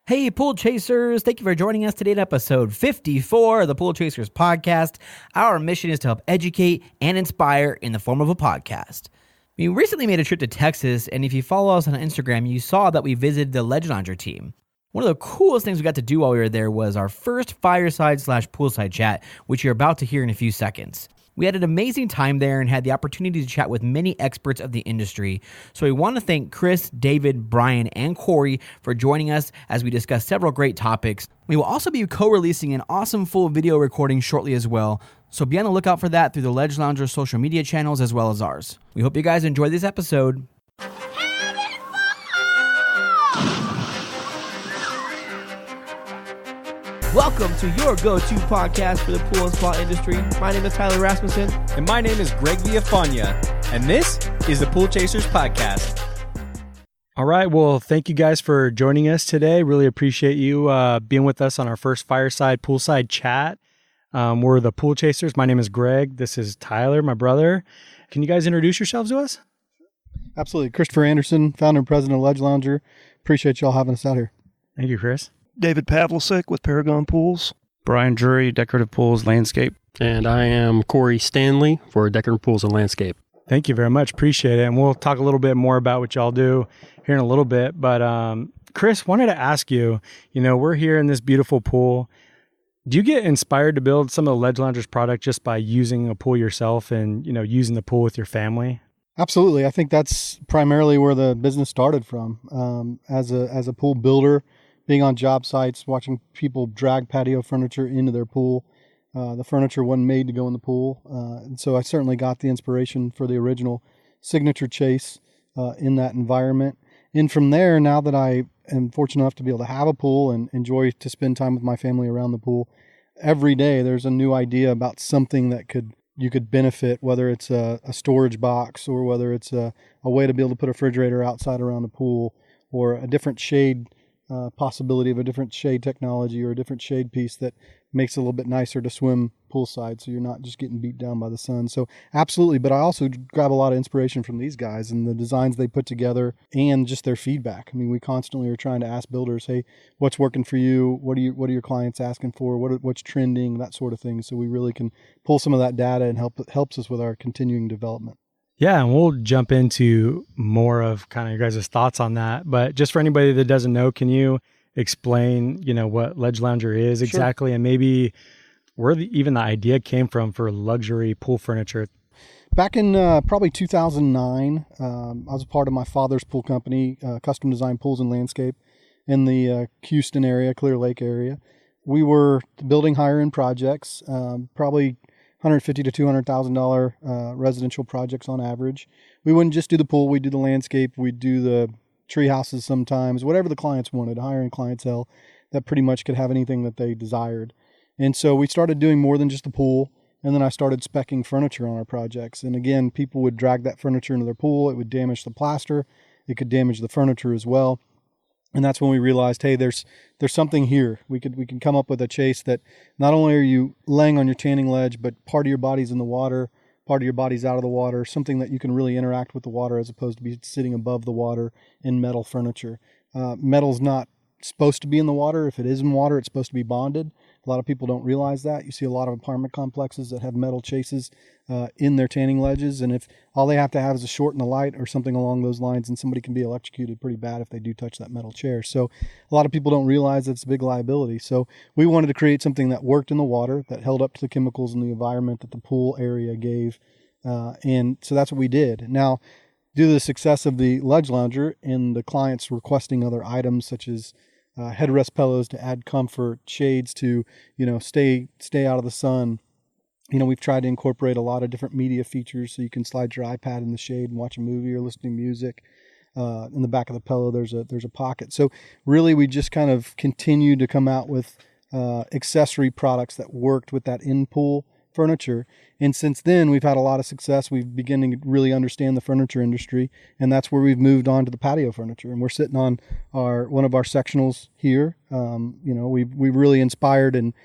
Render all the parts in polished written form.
Hey, Pool Chasers. Thank you for joining us today at episode 54 of the Pool Chasers podcast. Our mission is to help educate and inspire in the form of a podcast. We recently made a trip to Texas, and if you follow us on Instagram, you saw that we visited the Ledge Lounger team. One of the coolest things we got to do while we were there was our first Fireside/Poolside chat, which you're about to hear in a few seconds. We had an amazing time there and had the opportunity to chat with many experts of the industry. So we want to thank Chris, David, Brian, and Cory for joining us as we discuss several great topics. We will also be co-releasing an awesome full video recording shortly as well. So be on the lookout for that through the Ledge Lounger social media channels as well as ours. We hope you guys enjoy this episode. Welcome to your go-to podcast for the pool and spa industry. My name is Tyler Rasmussen. And my name is Greg Villafana. And this is the Pool Chasers Podcast. All right. Well, thank you guys for joining us today. Really appreciate you being with us on our first Fireside Poolside chat. We're the Pool Chasers. My name is Greg. This is Tyler, my brother. Can you guys introduce yourselves to us? Absolutely. Christopher Anderson, founder and president of Ledge Lounger. Appreciate y'all having us out here. Thank you, Chris. David Pavlesic with Paragon Pools. Brian Drury, Decorative Pools, Landscape. And I am Cory Stanley for Decorative Pools and Landscape. Thank you very much. Appreciate it. And we'll talk a little bit more about what y'all do here in a little bit. But Chris, wanted to ask you, we're here in this beautiful pool. Do you get inspired to build some of the Ledge Lounger's product just by using a pool yourself and, using the pool with your family? Absolutely. I think that's primarily where the business started from. As a pool builder, being on job sites, watching people drag patio furniture into their pool. The furniture wasn't made to go in the pool. And so I certainly got the inspiration for the original signature chase in that environment. And from there, now that I am fortunate enough to be able to have a pool and enjoy to spend time with my family around the pool, every day there's a new idea about something that you could benefit, whether it's a storage box or whether it's a way to be able to put a refrigerator outside around the pool or a different shade possibility of a different shade technology or a different shade piece that makes it a little bit nicer to swim poolside so you're not just getting beat down by the sun. So absolutely, but I also grab a lot of inspiration from these guys and the designs they put together and just their feedback. I mean, we constantly are trying to ask builders, hey, what's working for you? What are your clients asking for? What's trending? That sort of thing. So we really can pull some of that data and helps us with our continuing development. Yeah, and we'll jump into more of kind of your guys' thoughts on that. But just for anybody that doesn't know, can you explain, what Ledge Lounger is exactly, and maybe where even the idea came from for luxury pool furniture? Back in probably 2009, I was a part of my father's pool company, Custom Design Pools and Landscape, in the Houston area, Clear Lake area. We were building higher-end projects, probably $150,000 to $200,000 residential projects on average. We wouldn't just do the pool, we'd do the landscape, we'd do the tree houses sometimes, whatever the clients wanted, higher-end clientele that pretty much could have anything that they desired. And so we started doing more than just the pool, and then I started speccing furniture on our projects. And again, people would drag that furniture into their pool, it would damage the plaster, it could damage the furniture as well. And that's when we realized, hey, there's something here. We can come up with a chase that not only are you laying on your tanning ledge, but part of your body's in the water, part of your body's out of the water, something that you can really interact with the water as opposed to be sitting above the water in metal furniture. Metal's not supposed to be in the water. If it is in water, it's supposed to be bonded. A lot of people don't realize that. You see a lot of apartment complexes that have metal chases in their tanning ledges, and if all they have to have is a short and a light or something along those lines, and somebody can be electrocuted pretty bad if they do touch that metal chair. So a lot of people don't realize it's a big liability. So we wanted to create something that worked in the water, that held up to the chemicals in the environment that the pool area gave, and so that's what we did. Now, due to the success of the Ledge Lounger and the clients requesting other items such as headrest pillows to add comfort, shades to, stay out of the sun. We've tried to incorporate a lot of different media features so you can slide your iPad in the shade and watch a movie or listen to music. In the back of the pillow, there's a pocket. So really, we just kind of continued to come out with accessory products that worked with that in-pool furniture. And since then, we've had a lot of success. We've begun to really understand the furniture industry, and that's where we've moved on to the patio furniture. And we're sitting on one of our sectionals here. We've really inspired, and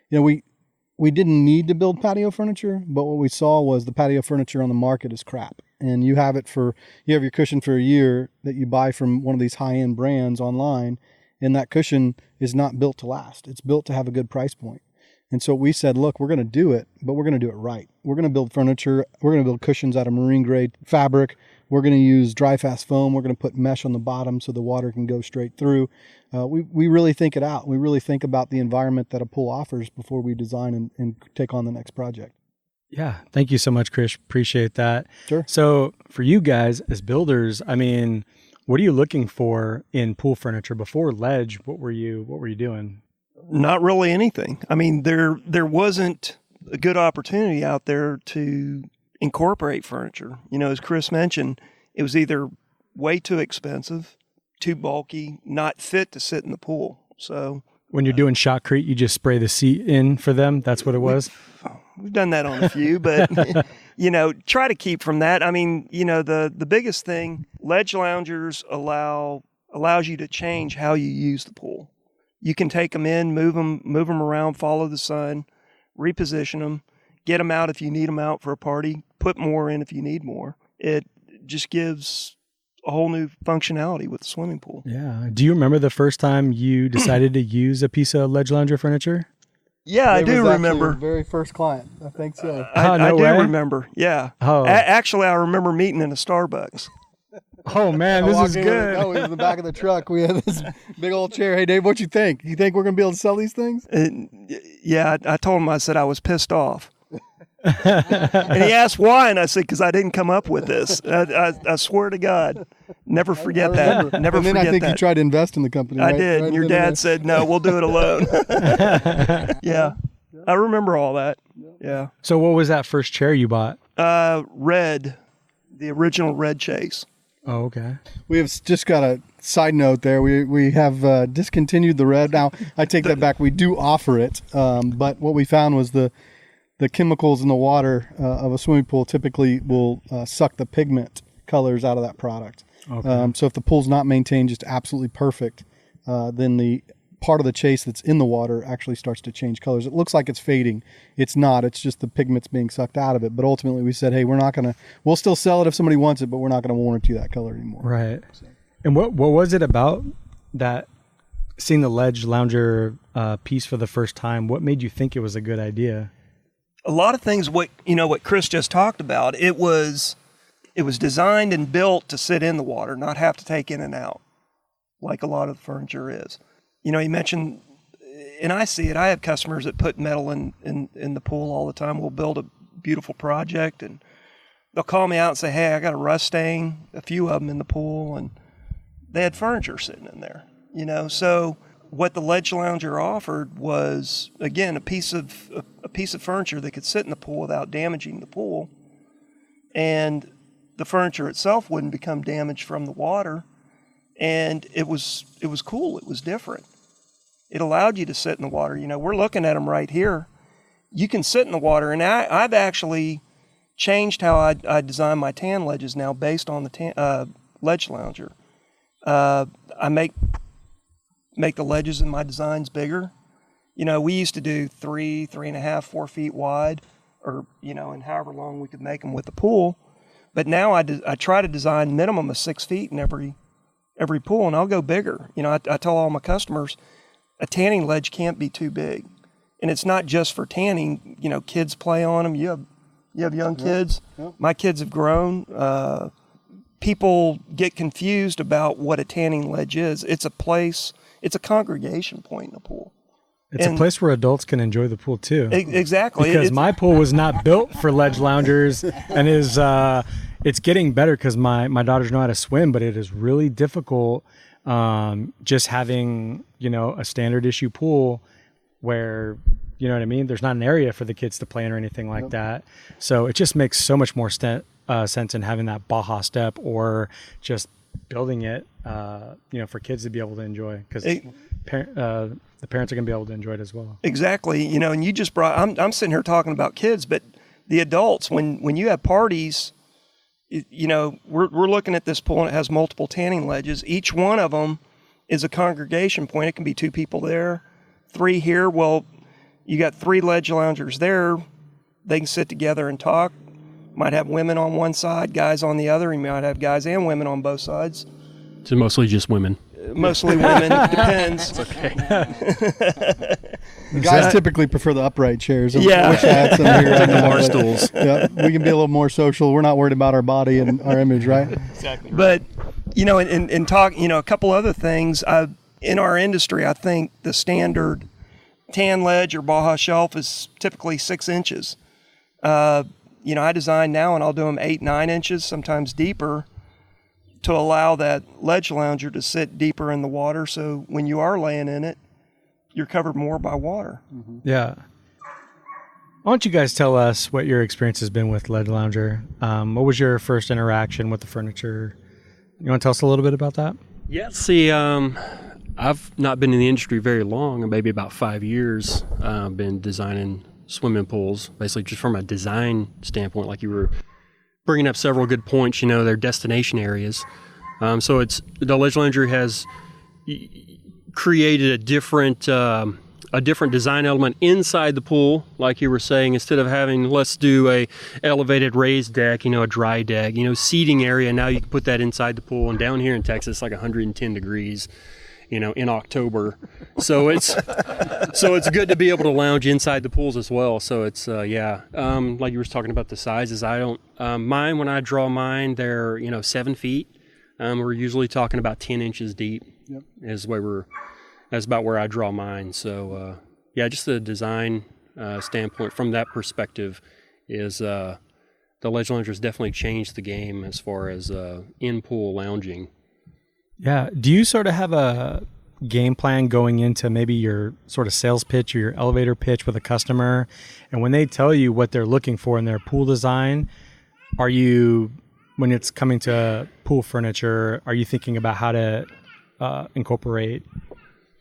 we didn't need to build patio furniture, but what we saw was the patio furniture on the market is crap. And you have your cushion for a year that you buy from one of these high-end brands online, And that cushion is not built to last. It's built to have a good price point. And so we said, look, we're going to do it, but we're going to do it right. We're going to build furniture. We're going to build cushions out of marine grade fabric. We're going to use dry fast foam. We're going to put mesh on the bottom so the water can go straight through. We really think it out. We really think about the environment that a pool offers before we design and take on the next project. Yeah. Thank you so much, Chris. Appreciate that. Sure. So for you guys as builders, I mean, what are you looking for in pool furniture before ledge? What were you doing? Not really anything. I mean, there wasn't a good opportunity out there to incorporate furniture. You know, as Chris mentioned, it was either way too expensive, too bulky, not fit to sit in the pool. So when you're doing shotcrete, you just spray the seat in for them. That's what it was. We've done that on a few, but you know, try to keep from that. I mean, you know, the biggest thing, ledge loungers allows you to change how you use the pool. You can take them in, move them around, follow the sun, reposition them, get them out if you need them out for a party, put more in if you need more. It just gives a whole new functionality with the swimming pool. Yeah. Do you remember the first time you decided to use a piece of ledge lounger furniture? Yeah, I do remember. The very first client, I think so. I do remember. Yeah. Oh. Actually, I remember meeting in a Starbucks. Oh man, this is good. No, it was in the back of the truck. We had this big old chair. Hey, Dave, what you think? You think we're going to be able to sell these things? Yeah, I told him, I said I was pissed off. And he asked why, and I said, because I didn't come up with this. I swear to God. Never forget that. Never and then forget I think that. You tried to invest in the company, I right? did. Right, and your dad said, no, we'll do it alone. Yeah. I remember all that. Yeah. So what was that first chair you bought? Red. The original Red Chase. Oh, okay. We have just got a side note there. We have discontinued the red. Now, I take that back. We do offer it, but what we found was the chemicals in the water of a swimming pool typically will suck the pigment colors out of that product. Okay. So if the pool's not maintained just absolutely perfect, then the part of the chase that's in the water actually starts to change colors. It looks like it's fading. It's not. It's just the pigment's being sucked out of it. But ultimately we said, hey, we'll still sell it if somebody wants it, but we're not going to warranty that color anymore. Right. So. And what was it about that, seeing the ledge lounger piece for the first time? What made you think it was a good idea? A lot of things, what Chris just talked about, it was designed and built to sit in the water, not have to take in and out like a lot of the furniture is. You know, he mentioned, and I see it, I have customers that put metal in the pool all the time. We'll build a beautiful project and they'll call me out and say, hey, I got a rust stain, a few of them in the pool, and they had furniture sitting in there, you know. So what the ledge lounger offered was, again, a piece of furniture that could sit in the pool without damaging the pool, and the furniture itself wouldn't become damaged from the water, and it was cool. It was different. It allowed you to sit in the water. You know, we're looking at them right here. You can sit in the water, and I've actually changed how I design my tan ledges now based on the ledge lounger. I make the ledges in my designs bigger. You know, we used to do 3.5, 4 feet wide, or, you know, and however long we could make them with the pool. But now I try to design minimum of 6 feet in every pool, and I'll go bigger. You know, I tell all my customers, a tanning ledge can't be too big. And it's not just for tanning. You know, kids play on them. You have young kids. Yep. My kids have grown. People get confused about what a tanning ledge is. It's a place, it's a congregation point in a pool. It's a place where adults can enjoy the pool too. Exactly. Because my pool was not built for ledge loungers, and it's getting better because my daughters know how to swim, but it is really difficult just having, you know, a standard issue pool where, you know what I mean, there's not an area for the kids to play in or anything like that. So it just makes so much more sense in having that Baja step, or just building it, you know, for kids to be able to enjoy, because the parents are going to be able to enjoy it as well. Exactly. You know, and you just brought, I'm sitting here talking about kids, but the adults, when you have parties, you know, we're looking at this pool and it has multiple tanning ledges. Each one of them is a congregation point. It can be 2 people there, 3 here. Well, you got 3 ledge loungers there. They can sit together and talk. Might have women on one side, guys on the other. You might have guys and women on both sides. So mostly just women. mostly women. Depends. The guys typically prefer the upright chairs. Yeah. I wish I had some here. The bar stools. Yeah, we can be a little more social. We're not worried about our body and our image, right? Exactly. But, in talk, a couple other things. In our industry, I think the standard tan ledge or Baja shelf is typically 6 inches. I design now, and I'll do them 8-9 inches, sometimes deeper, to allow that ledge lounger to sit deeper in the water. So when you are laying in it, you're covered more by water. Yeah. Why don't you guys tell us what your experience has been with Ledge Lounger? What was your first interaction with the furniture? You want to tell us a little bit about that? Yeah, see, I've not been in the industry very long, maybe about 5 years. I've been designing swimming pools, basically just from a design standpoint, like you were bringing up several good points, their destination areas. So the Ledge Lounger has created a different design element inside the pool, like you were saying. Instead of having, let's do a elevated raised deck, a dry deck, seating area, now you can put that inside the pool. And down here in Texas, like 110 degrees, in October. So it's good to be able to lounge inside the pools as well. So it's like you were talking about the sizes. I don't mine, when I draw mine, they're 7 feet. We're usually talking about 10 inches deep. Yep. That's about where I draw mine. So just the design standpoint from that perspective is the Ledge Lounger has definitely changed the game as far as in pool lounging. Yeah. Do you sort of have a game plan going into maybe your sort of sales pitch or your elevator pitch with a customer? And when they tell you what they're looking for in their pool design, are you, when it's coming to pool furniture, are you thinking about how to incorporate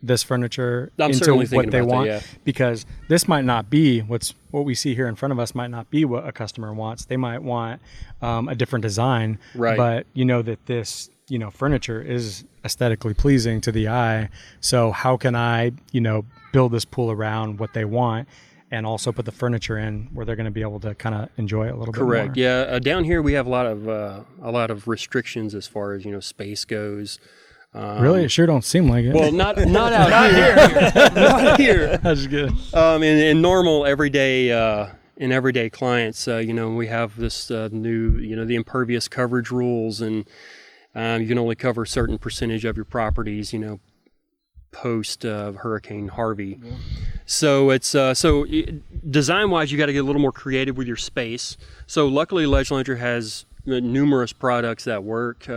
this furniture into what they want? That, yeah. Because this might not be what we see here in front of us might not be what a customer wants. They might want a different design, right? But that this furniture is aesthetically pleasing to the eye. So how can I build this pool around what they want, and also put the furniture in where they're going to be able to kind of enjoy it a little bit more? Correct. Yeah. Down here we have a lot of restrictions as far as space goes. Really, it sure don't seem like it. Well, not out here. Not here. That's good. In normal everyday clients, we have this new, the impervious coverage rules, and you can only cover a certain percentage of your properties, post Hurricane Harvey. Yeah. So it's design-wise, you got to get a little more creative with your space. So luckily, Ledge Lounger has numerous products that work.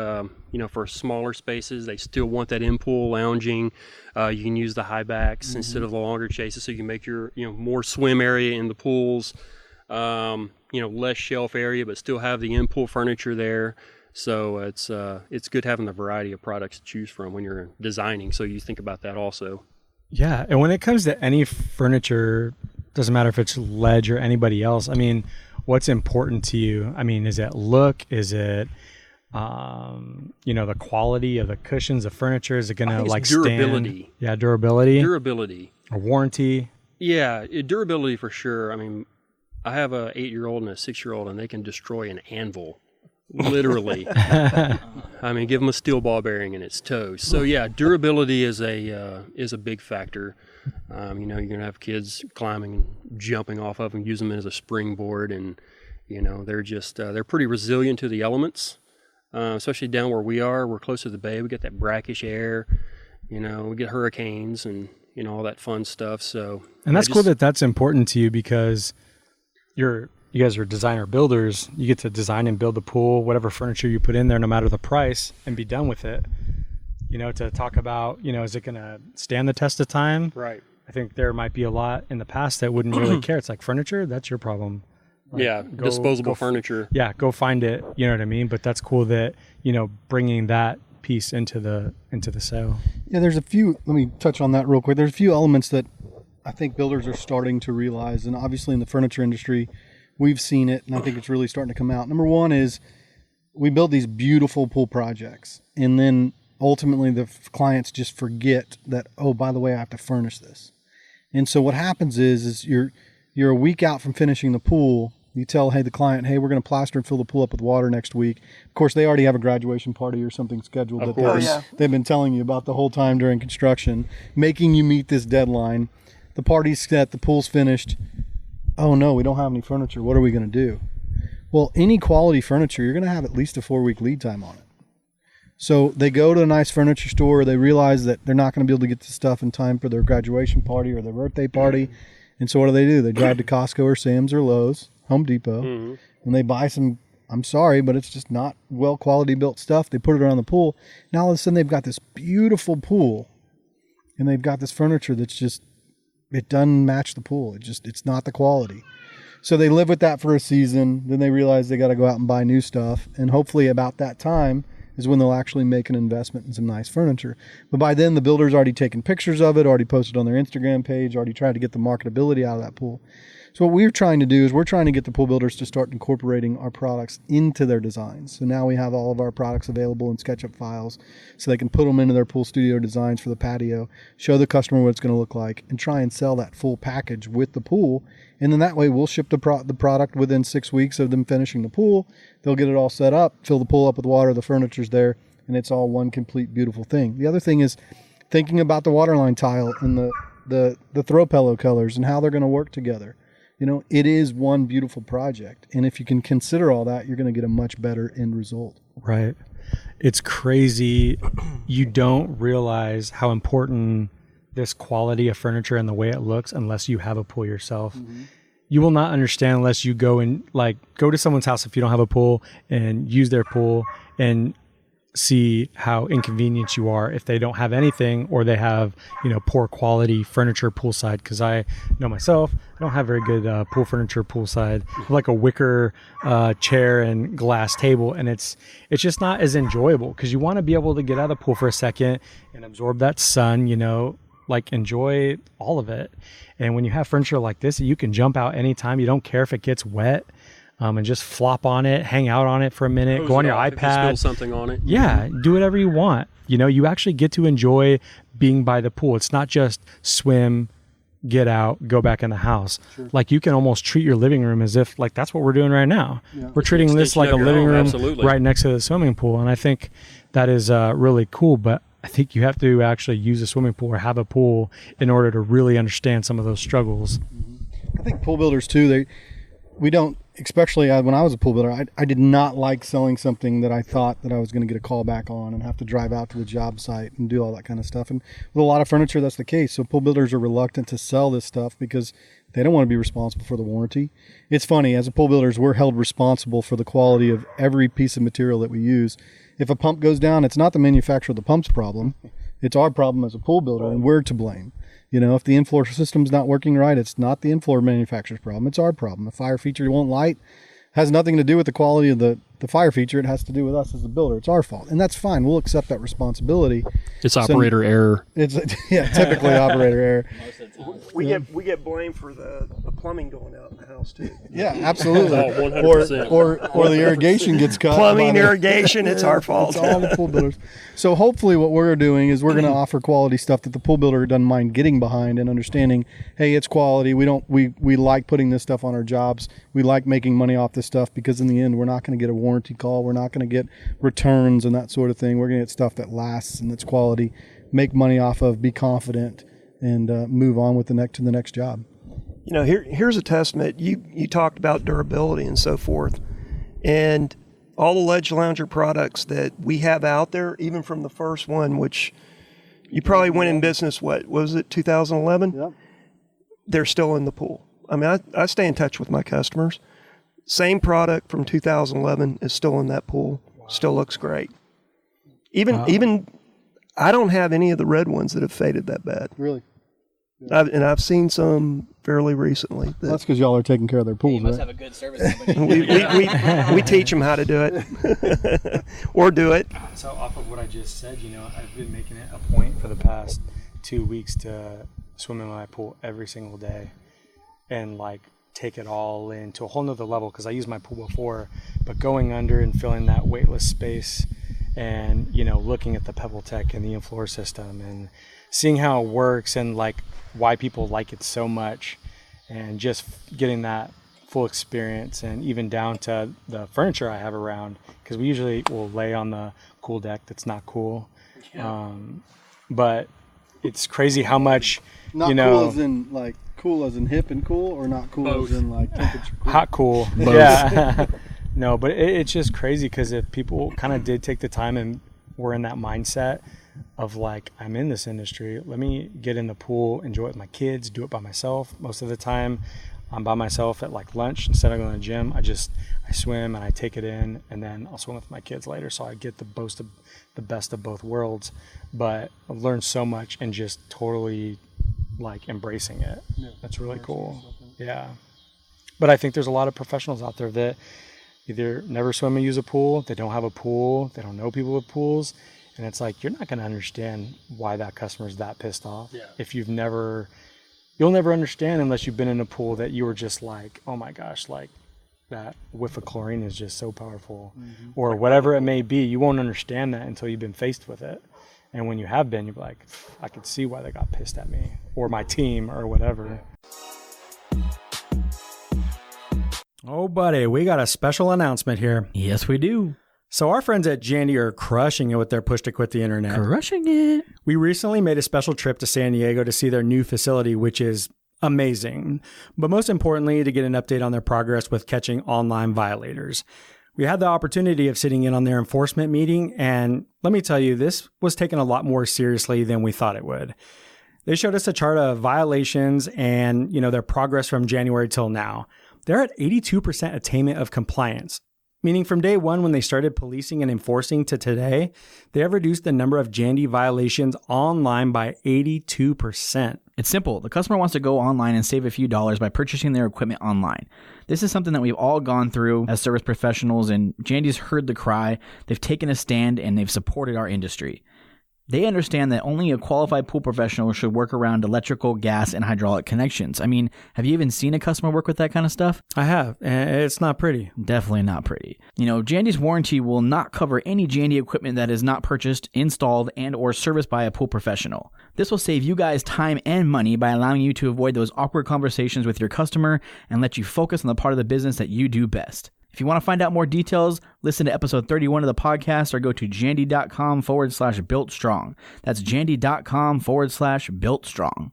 For smaller spaces, they still want that in-pool lounging. You can use the high backs instead of the longer chases, so you can make your more swim area in the pools. Less shelf area, but still have the in-pool furniture there. So it's good having the variety of products to choose from when you're designing. So you think about that also. Yeah, and when it comes to any furniture, doesn't matter if it's Ledge or anybody else. I mean, what's important to you? I mean, is it look? Is it the quality of the cushions, the furniture? Is it going to durability? Stand? Yeah, durability. Durability. A warranty. Yeah, durability for sure. I mean, I have a 8-year-old and a 6-year-old, and they can destroy an anvil, literally. I mean, give them a steel ball bearing and it's toast. So yeah, durability is a big factor. You're gonna have kids climbing and jumping off of them, use them as a springboard, and they're just they're pretty resilient to the elements. Especially down where we are, we're close to the bay. We get that brackish air, we get hurricanes and all that fun stuff. So, and that's cool that that's important to you, because you guys are designer builders. You get to design and build the pool, whatever furniture you put in there, no matter the price, and be done with it. To talk about, is it going to stand the test of time? Right. I think there might be a lot in the past that wouldn't really care. It's like furniture, that's your problem. Like, disposable furniture. Yeah, go find it. You know what I mean? But that's cool that, bringing that piece into the sale. Yeah, there's a few, let me touch on that real quick. There's a few elements that I think builders are starting to realize, and obviously in the furniture industry, we've seen it, and I think it's really starting to come out. Number one is we build these beautiful pool projects, and then ultimately the clients just forget that, oh, by the way, I have to furnish this. And so what happens is you're a week out from finishing the pool, You tell, the client, hey, we're going to plaster and fill the pool up with water next week. Of course, they already have a graduation party or something scheduled they've been telling you about the whole time during construction, making you meet this deadline. The party's set, the pool's finished. Oh no, we don't have any furniture. What are we going to do? Well, any quality furniture, you're going to have at least a 4-week lead time on it. So they go to a nice furniture store. They realize that they're not going to be able to get the stuff in time for their graduation party or their birthday party. And so what do? They drive to Costco or Sam's or Lowe's, Home Depot, and they buy some, I'm sorry, but it's just not well quality built stuff. They put it around the pool. Now all of a sudden they've got this beautiful pool, and they've got this furniture that's just, it doesn't match the pool. It's not the quality. So they live with that for a season. Then they realize they got to go out and buy new stuff. And hopefully about that time is when they'll actually make an investment in some nice furniture. But by then the builder's already taken pictures of it, already posted on their Instagram page, already tried to get the marketability out of that pool. So what we're trying to do is we're trying to get the pool builders to start incorporating our products into their designs. So now we have all of our products available in SketchUp files so they can put them into their pool studio designs for the patio, show the customer what it's going to look like, and try and sell that full package with the pool. And then that way we'll ship the product within 6 weeks of them finishing the pool. They'll get it all set up, fill the pool up with water, the furniture's there, and it's all one complete beautiful thing. The other thing is thinking about the waterline tile and the throw pillow colors and how they're going to work together. It is one beautiful project. And if you can consider all that, you're going to get a much better end result. Right. It's crazy. You don't realize how important this quality of furniture and the way it looks unless you have a pool yourself. You will not understand unless you go to someone's house if you don't have a pool and use their pool and see how inconvenient you are if they don't have anything or they have, poor quality furniture poolside. Because I know myself, I don't have very good pool furniture poolside. I have like a wicker chair and glass table, and it's just not as enjoyable because you want to be able to get out of the pool for a second and absorb that sun, enjoy all of it. And when you have furniture like this, you can jump out anytime. You don't care if it gets wet. And just flop on it, hang out on it for a minute, go on your iPad. Spill something on it. Yeah, do whatever you want. You actually get to enjoy being by the pool. It's not just swim, get out, go back in the house. Sure. Like you can almost treat your living room as if that's what we're doing right now. Yeah. We're treating this like a living room right next to the swimming pool. And I think that is really cool. But I think you have to actually use a swimming pool or have a pool in order to really understand some of those struggles. I think pool builders too, we don't, especially when I was a pool builder, I did not like selling something that I thought that I was going to get a call back on and have to drive out to the job site and do all that kind of stuff. And with a lot of furniture, that's the case. So pool builders are reluctant to sell this stuff because they don't want to be responsible for the warranty. It's funny, as a pool builders, we're held responsible for the quality of every piece of material that we use. If a pump goes down, it's not the manufacturer of the pump's problem. It's our problem as a pool builder, and we're to blame. If the inflow system's not working right, it's not the inflow manufacturer's problem. It's our problem. The fire feature won't light. Has nothing to do with the quality of the fire feature. It has to do with us as the builder. It's our fault. And that's fine. We'll accept that responsibility. It's operator error. It's typically operator error. We get blamed for the plumbing going out in the house too. Yeah, absolutely. 100%. Or the irrigation gets cut. Plumbing, irrigation, it's our fault. It's all the pool builders. So hopefully what we're doing is we're going to offer quality stuff that the pool builder doesn't mind getting behind and understanding, hey, it's quality. We like putting this stuff on our jobs. We like making money off this stuff because in the end, we're not going to get a warranty call. We're not going to get returns and that sort of thing. We're going to get stuff that lasts and that's quality, make money off of, be confident, and move on with the next job. Here's a testament. You talked about durability and so forth, and all the Ledge Lounger products that we have out there, even from the first one, which you probably went in business, what was it, 2011? Yep. They're still in the pool. I mean, I stay in touch with my customers. Same product from 2011 is still in that pool. Wow. Still looks great. Even I don't have any of the red ones that have faded that bad. Really? I've seen some fairly recently. That's because y'all are taking care of their pools, you must right? have a good service company. we teach them how to do it or do it. So off of what I just said, I've been making it a point for the past 2 weeks to swim in my pool every single day and take it all in to a whole nother level because I used my pool before, but going under and filling that weightless space and, looking at the Pavlesic and the in-floor system and seeing how it works and why people like it so much and just getting that full experience, and even down to the furniture I have around, because we usually will lay on the cool deck that's not cool. But it's crazy how much, Not cool as in like cool as in hip and cool, or not cool Both. as in like temperature cool? hot cool. Yeah. No, but it's just crazy, because if people kind of did take the time and were in that mindset of like, I'm in this industry, let me get in the pool, enjoy it with my kids, do it by myself. Most of the time I'm by myself at like lunch. Instead of going to the gym, I swim and I take it in, and then I'll swim with my kids later. So I get the best of both worlds, but I've learned so much and just totally like embracing it. That's really cool. Yeah. But I think there's a lot of professionals out there that either never swim or use a pool, they don't have a pool, they don't know people with pools. And it's like, you're not going to understand why that customer's that pissed off. Yeah. If you'll never understand unless you've been in a pool that you were just like, oh my gosh, like that whiff of chlorine is just so powerful, or whatever it may be. You won't understand that until you've been faced with it. And when you have been, you're like, I could see why they got pissed at me or my team or whatever. Oh, buddy, we got a special announcement here. Yes, we do. So our friends at Jandi are crushing it with their push to quit the internet. Crushing it. We recently made a special trip to San Diego to see their new facility, which is amazing. But most importantly, to get an update on their progress with catching online violators. We had the opportunity of sitting in on their enforcement meeting, and let me tell you, this was taken a lot more seriously than we thought it would. They showed us a chart of violations and, their progress from January till now. They're at 82% attainment of compliance, meaning from day one when they started policing and enforcing to today, they have reduced the number of Jandi violations online by 82%. It's simple. The customer wants to go online and save a few dollars by purchasing their equipment online. This is something that we've all gone through as service professionals, and Jandi's heard the cry. They've taken a stand and they've supported our industry. They understand that only a qualified pool professional should work around electrical, gas, and hydraulic connections. I mean, have you even seen a customer work with that kind of stuff? I have, and it's not pretty. Definitely not pretty. Jandi's warranty will not cover any Jandi equipment that is not purchased, installed, and or serviced by a pool professional. This will save you guys time and money by allowing you to avoid those awkward conversations with your customer and let you focus on the part of the business that you do best. If you want to find out more details, listen to episode 31 of the podcast or go to jandi.com/builtstrong. That's jandi.com/builtstrong.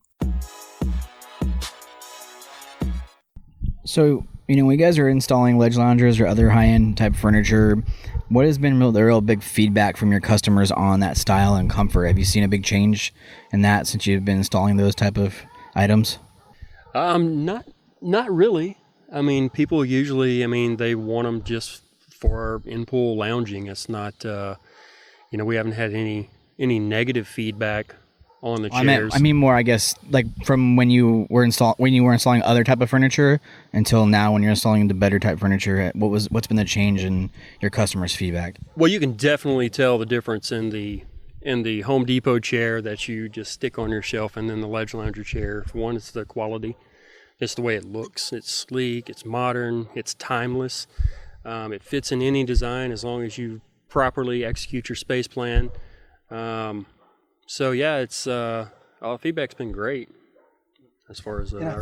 So, when you guys are installing ledge loungers or other high-end type furniture, what has been the real big feedback from your customers on that style and comfort? Have you seen a big change in that since you've been installing those type of items? Not really. I mean, people usually, they want them just for in-pool lounging. It's not, we haven't had any negative feedback on the chairs. I mean more, I guess, like from when you were installing other type of furniture until now when you're installing the better type furniture. What's been the change in your customers' feedback? Well, you can definitely tell the difference in the Home Depot chair that you just stick on your shelf, and then the ledge lounger chair. For one, it's the quality. It's the way it looks. It's sleek, it's modern, it's timeless. It fits in any design as long as you properly execute your space plan. So yeah, it's all the feedback's been great as far as and I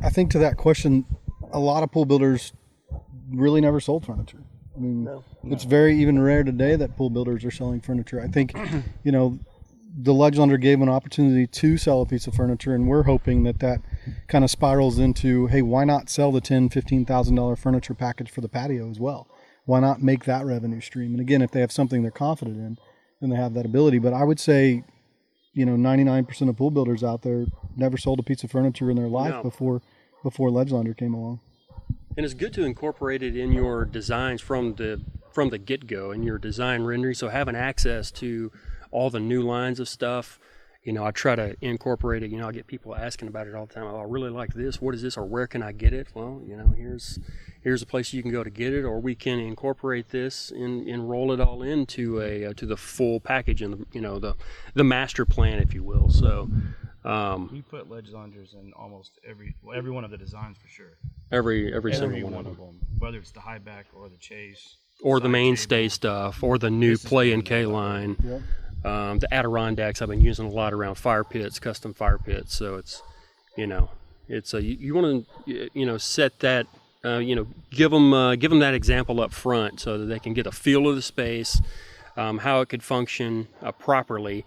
think to that question, a lot of pool builders really never sold furniture. I mean, it's very even rare today that pool builders are selling furniture. I think, the ledge launder gave an opportunity to sell a piece of furniture, and we're hoping that kind of spirals into, hey, why not sell the $10,000, $15,000 furniture package for the patio as well? Why not make that revenue stream? And again, if they have something they're confident in, then they have that ability. But I would say, 99% of pool builders out there never sold a piece of furniture in their life before ledge launder came along. And it's good to incorporate it in your designs from the get-go in your design rendering. So having access to all the new lines of stuff, I try to incorporate it. I get people asking about it all the time. Oh, I really like this. What is this? Or where can I get it? Well, here's a place you can go to get it, or we can incorporate this and roll it all into to the full package and the master plan, if you will. So we put ledge loungers in almost every one of the designs for sure. Every single one of them, whether it's the high back or the chase, or the mainstay stuff, or the new Play and K line. Yep. The Adirondacks I've been using a lot around fire pits, custom fire pits. So it's, you want to, set that give them that example up front so that they can get a feel of the space, how it could function properly,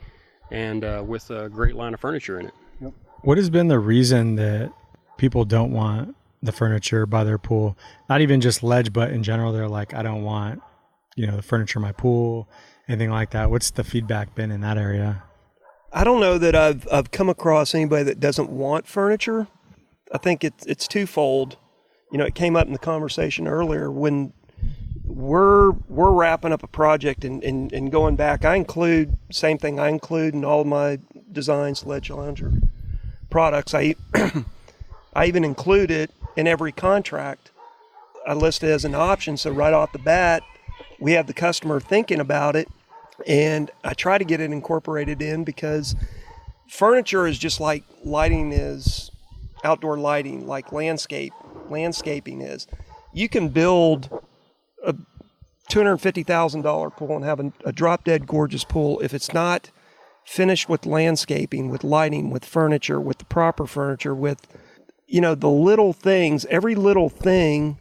and with a great line of furniture in it. Yep. What has been the reason that people don't want the furniture by their pool? Not even just ledge, but in general, they're like, I don't want, the furniture in my pool, anything like that. What's the feedback been in that area? I don't know that I've come across anybody that doesn't want furniture. I think it's twofold. It came up in the conversation earlier when we're wrapping up a project and going back. I include same thing. I include in all of my designs, ledge lounger products. I even include it in every contract. I list it as an option. So right off the bat, we have the customer thinking about it, and I try to get it incorporated in because furniture is just like lighting is, outdoor lighting, like landscaping is. You can build a $250,000 pool and have a drop-dead gorgeous pool. If it's not finished with landscaping, with lighting, with furniture, with the proper furniture, with, the little things, every little thing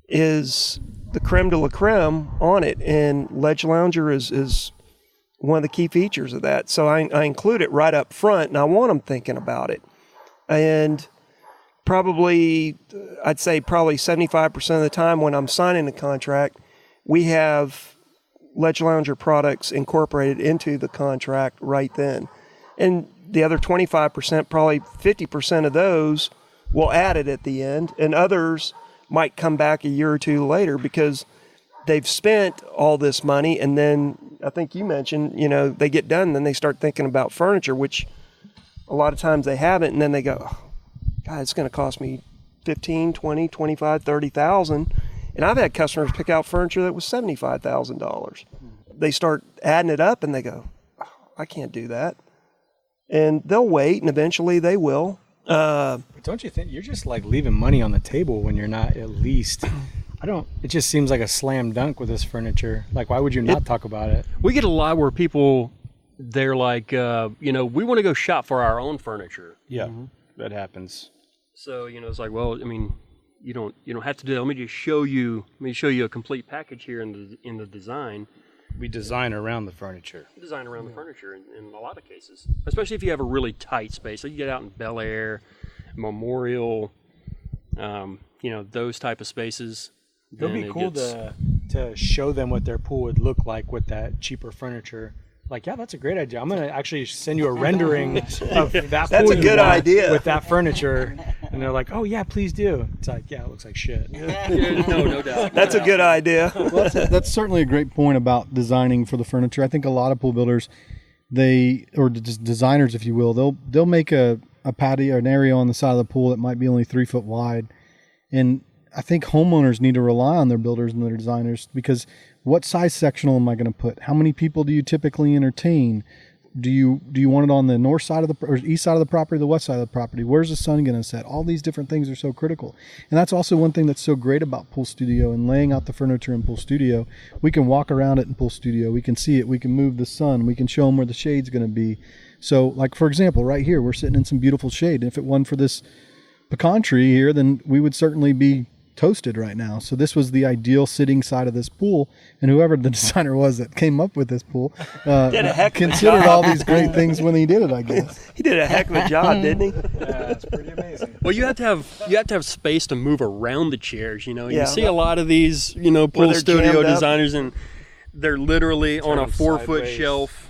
is the creme de la creme on it. And ledge lounger is one of the key features of that. So I include it right up front, and I want them thinking about it. And I'd say probably 75% of the time when I'm signing a contract, we have ledge lounger products incorporated into the contract right then. And the other 25%, probably 50% of those, we'll add it at the end, and others might come back a year or two later because they've spent all this money, and then I think you mentioned, they get done, and then they start thinking about furniture, which a lot of times they haven't, and then they go, oh, God, it's going to cost me $15,000, $20,000, $25,000, $30,000. And I've had customers pick out furniture that was $75,000. They start adding it up, and they go, oh, I can't do that. And they'll wait, and eventually they will. But don't you think you're just like leaving money on the table when you're not at least? It just seems like a slam dunk with this furniture. Like, why would you not talk about it? We get a lot where people, they're like, we want to go shop for our own furniture. Yeah, that happens. So, it's like, well, you don't have to do that. Let me just show you a complete package here in the design. We design around the furniture. Design around the furniture in a lot of cases, especially if you have a really tight space. So you get out in Bel Air, Memorial, those type of spaces. It would be cool to show them what their pool would look like with that cheaper furniture. Like, yeah, that's a great idea. I'm going to actually send you a rendering of that That's pool a good idea. with that furniture. And they're like, oh, yeah, please do. It's like, yeah, it looks like shit. No doubt. That's a good idea. Well, that's certainly a great point about designing for the furniture. I think a lot of pool builders, designers, if you will, they'll make a patio, an area on the side of the pool that might be only 3 foot wide. And I think homeowners need to rely on their builders and their designers, because what size sectional am I going to put? How many people do you typically entertain? Do you want it on the north side of or east side of the property, the west side of the property? Where's the sun going to set? All these different things are so critical. And that's also one thing that's so great about Pool Studio and laying out the furniture in Pool Studio. We can walk around it in Pool Studio. We can see it. We can move the sun. We can show them where the shade's going to be. So, like, for example, right here, we're sitting in some beautiful shade. And if it wasn't for this pecan tree here, then we would certainly be toasted right now. So this was the ideal sitting side of this pool, and whoever the designer was that came up with this pool considered all these great things when he did it, I guess. He did a heck of a job, didn't he? Yeah, it's pretty amazing. Well, you have to have space to move around the chairs. You see a lot of these pool studio designers, and they're literally on a 4-foot shelf,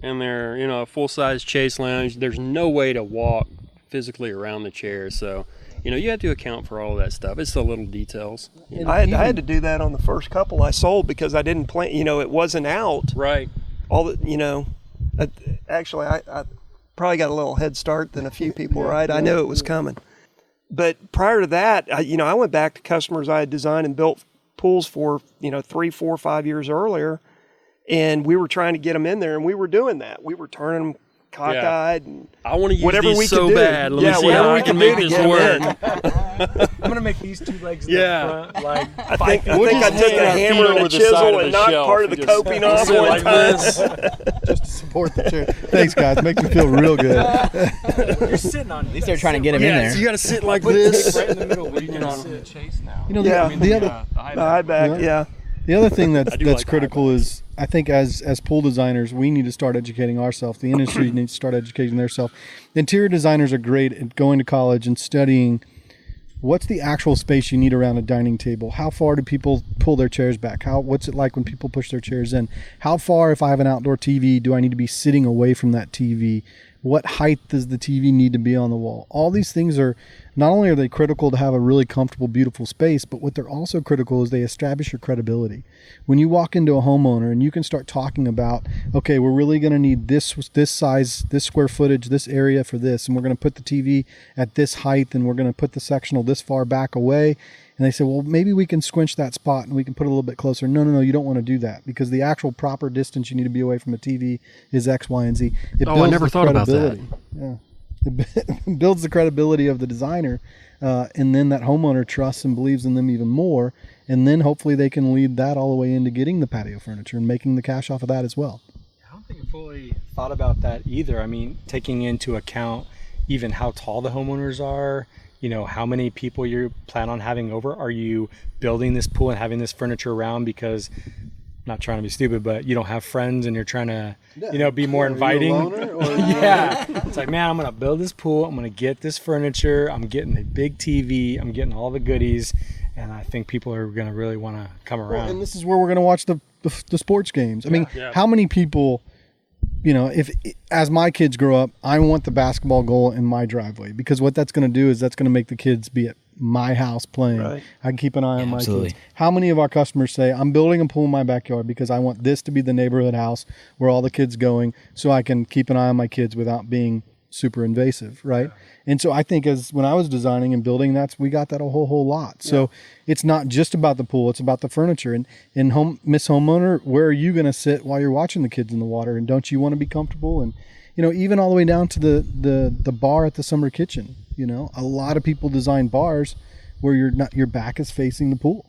and they're a full-size chase lounge. There's no way to walk physically around the chair, so you have to account for all of that stuff. It's the little details. I had to do that on the first couple I sold because I didn't plan. It wasn't out. Right. Actually, I probably got a little head start than a few people. Right. I knew it was coming. But prior to that, I went back to customers I had designed and built pools for 3, 4, 5 years earlier, and we were trying to get them in there, and we were doing that. We were turning them cockeyed. And I want to use whatever these we so can do. bad. Let me see how I can make this work. I'm going to make these two legs in Yeah. the front, like, I think I took a hammer and a chisel and knocked part of the coping off one like time. this. Just to support the chair. Thanks, guys. Makes me feel real good. you're sitting on it. At least they're trying to get him in Yeah, there. so you got to sit like this. Right in the middle. What are you You're going not to on the sit? chase now. You know, Yeah. the other The high The high back, Yeah. yeah. the other thing that's I do that's like critical is I think as pool designers we need to start educating ourselves. The industry needs to start educating themselves. Interior designers are great at going to college and studying what's the actual space you need around a dining table. How far do people pull their chairs back? What's it like when people push their chairs in? How far, if I have an outdoor TV, do I need to be sitting away from that TV? What height does the TV need to be on the wall? All these things are, not only are they critical to have a really comfortable, beautiful space, but what they're also critical is they establish your credibility. When you walk into a homeowner and you can start talking about, okay, we're really going to need this size, this square footage, this area for this, and we're going to put the TV at this height, and we're going to put the sectional this far back away. And they say, well, maybe we can squinch that spot and we can put it a little bit closer. No, you don't want to do that because the actual proper distance you need to be away from a TV is X, Y, and Z. I never thought about that. Yeah. It builds the credibility of the designer, and then that homeowner trusts and believes in them even more. And then hopefully they can lead that all the way into getting the patio furniture and making the cash off of that as well. I don't think I fully thought about that either. I mean, taking into account even how tall the homeowners are, you know, how many people you plan on having over. Are you building this pool and having this furniture around because, not trying to be stupid, but you don't have friends and you're trying to, you know, be more inviting? Yeah. It's like, man, I'm going to build this pool. I'm going to get this furniture. I'm getting the big TV. I'm getting all the goodies. And I think people are going to really want to come around. Well, and this is where we're going to watch the sports games. I mean, how many people, you know, if as my kids grow up, I want the basketball goal in my driveway because what that's going to do is that's going to make the kids be at my house playing. Right. I can keep an eye on my kids. How many of our customers say, I'm building a pool in my backyard because I want this to be the neighborhood house where all the kids going so I can keep an eye on my kids without being super invasive, right? Yeah. And so I think as when I was designing and building, we got that a whole lot. So it's not just about the pool, it's about the furniture. And Miss Homeowner, where are you going to sit while you're watching the kids in the water? And don't you want to be comfortable? And, you know, even all the way down to the bar at the summer kitchen, you know, a lot of people design bars where your back is facing the pool.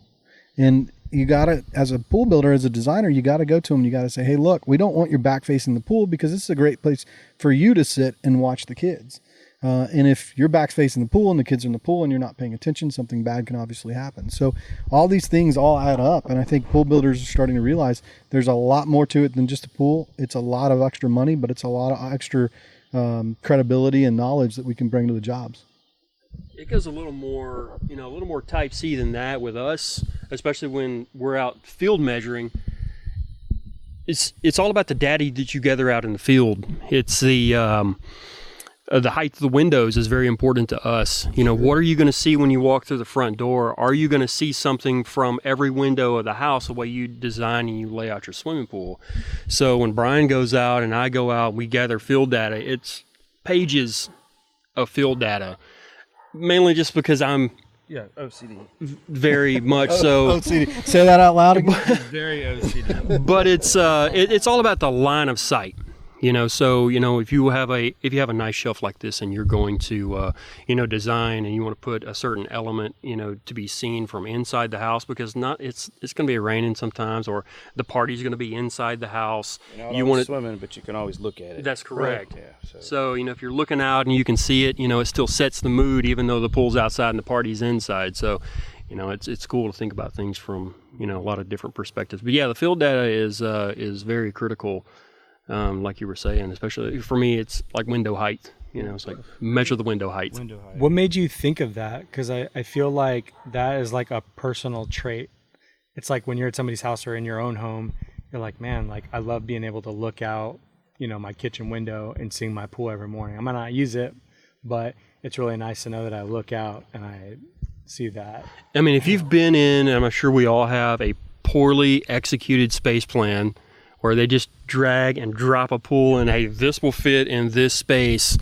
And you got to, as a pool builder, as a designer, you got to go to them. You got to say, hey, look, we don't want your back facing the pool because this is a great place for you to sit and watch the kids. And if your back's facing the pool and the kids are in the pool and you're not paying attention, something bad can obviously happen. So all these things all add up. And I think pool builders are starting to realize there's a lot more to it than just a pool. It's a lot of extra money, but it's a lot of extra credibility and knowledge that we can bring to the jobs. It goes a little more type C than that with us, especially when we're out field measuring. It's all about the data that you gather out in the field. It's the height of the windows is very important to us. You know, what are you going to see when you walk through the front door? Are you going to see something from every window of the house the way you design and you lay out your swimming pool? So when Brian goes out and I go out, we gather field data. It's pages of field data, mainly just because I'm OCD. very much so. OCD. Say that out loud again. Very OCD. But it's all about the line of sight. You know, so, you know, if you have a nice shelf like this and you're going to, design and you want to put a certain element, you know, to be seen from inside the house because it's going to be raining sometimes or the party's going to be inside the house. You want to swimming, but you can always look at it. That's correct. Right. Yeah. So, you know, if you're looking out and you can see it, you know, it still sets the mood even though the pool's outside and the party's inside. So, you know, it's cool to think about things from, you know, a lot of different perspectives. But yeah, the field data is very critical. Like you were saying, especially for me, it's like window height. You know, it's like measure the window height. What made you think of that? Because I feel like that is like a personal trait. It's like when you're at somebody's house or in your own home, you're like, man, like I love being able to look out, you know, my kitchen window and seeing my pool every morning. I might not use it, but it's really nice to know that I look out and I see that. I mean, if you've been in, and I'm sure we all have, a poorly executed space plan where they just drag and drop a pool and, hey, this will fit in this space,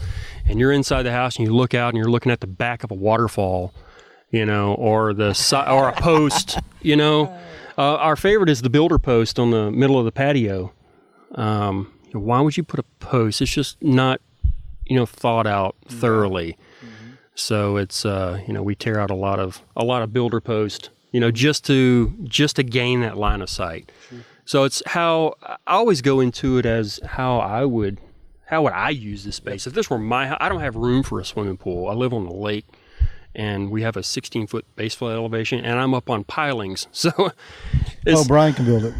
and you're inside the house and you look out and you're looking at the back of a waterfall, you know, or or a post, you know. Our favorite is the builder post on the middle of the patio. Why would you put a post? It's just not, you know, thought out thoroughly. So it's we tear out a lot of builder post, just to gain that line of sight. Sure. So it's how I always go into it as how would I use this space? If this were my house, I don't have room for a swimming pool. I live on the lake, and we have a 16-foot base flood elevation, and I'm up on pilings. So Brian can build it.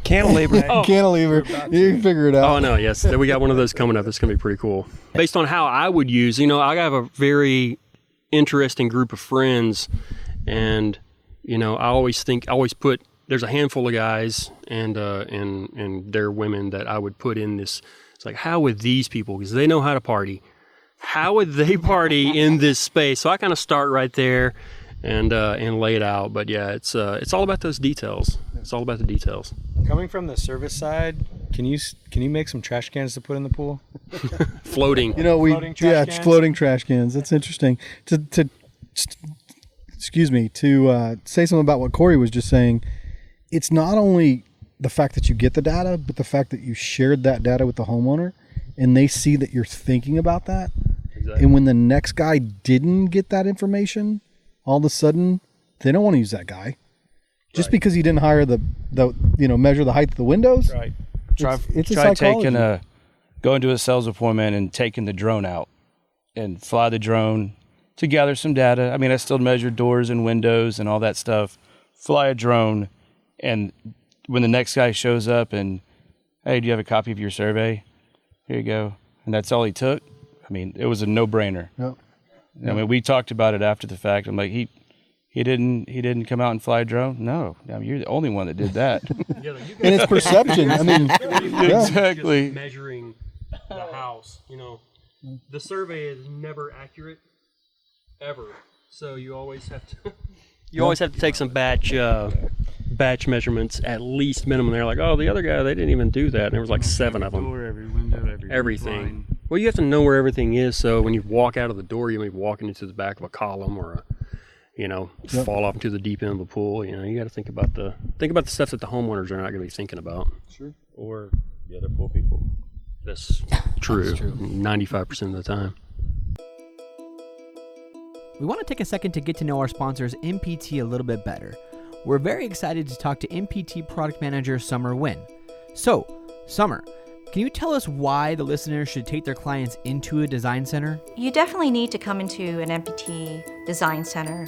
Cantilever. Cantilever. You can figure it out. Oh, no, yes. We got one of those coming up. It's going to be pretty cool. Based on how I would use, I have a very interesting group of friends, and, I always put, there's a handful of guys and their women that I would put in this. It's like, how would these people, because they know how to party, how would they party in this space? So I kind of start right there and lay it out. But yeah, it's all about those details. It's all about the details. Coming from the service side, can you make some trash cans to put in the pool? Floating. Floating trash cans? Floating trash cans. That's interesting. To say something about what Cory was just saying. It's not only the fact that you get the data, but the fact that you shared that data with the homeowner, and they see that you're thinking about that. Exactly. And when the next guy didn't get that information, all of a sudden they don't want to use that guy. Just because he didn't hire the measure the height of the windows. Right. Try go into a sales appointment and taking the drone out and fly the drone to gather some data. I mean, I still measure doors and windows and all that stuff. Fly a drone, and when the next guy shows up and, hey, do you have a copy of your survey? Here you go. And that's all he took. I mean, it was a no-brainer. Yep. I mean, we talked about it after the fact. I'm like, he didn't come out and fly a drone? No. I mean, you're the only one that did that. And it's perception. I mean, exactly. Just measuring the house, the survey is never accurate, ever. So you always have to take some batch measurements, at least minimum. They're like, oh, the other guy, they didn't even do that. And there was like 7 of them. Door, every window, everything. Line. Well, you have to know where everything is. So when you walk out of the door, you may be walking into the back of a column or fall off into the deep end of a pool. You got to think about the stuff that the homeowners are not going to be thinking about. Sure. Or the other pool people. That's true. 95% of the time. We want to take a second to get to know our sponsors, MPT, a little bit better. We're very excited to talk to MPT product manager Summer Wynn. So, Summer, can you tell us why the listeners should take their clients into a design center? You definitely need to come into an MPT design center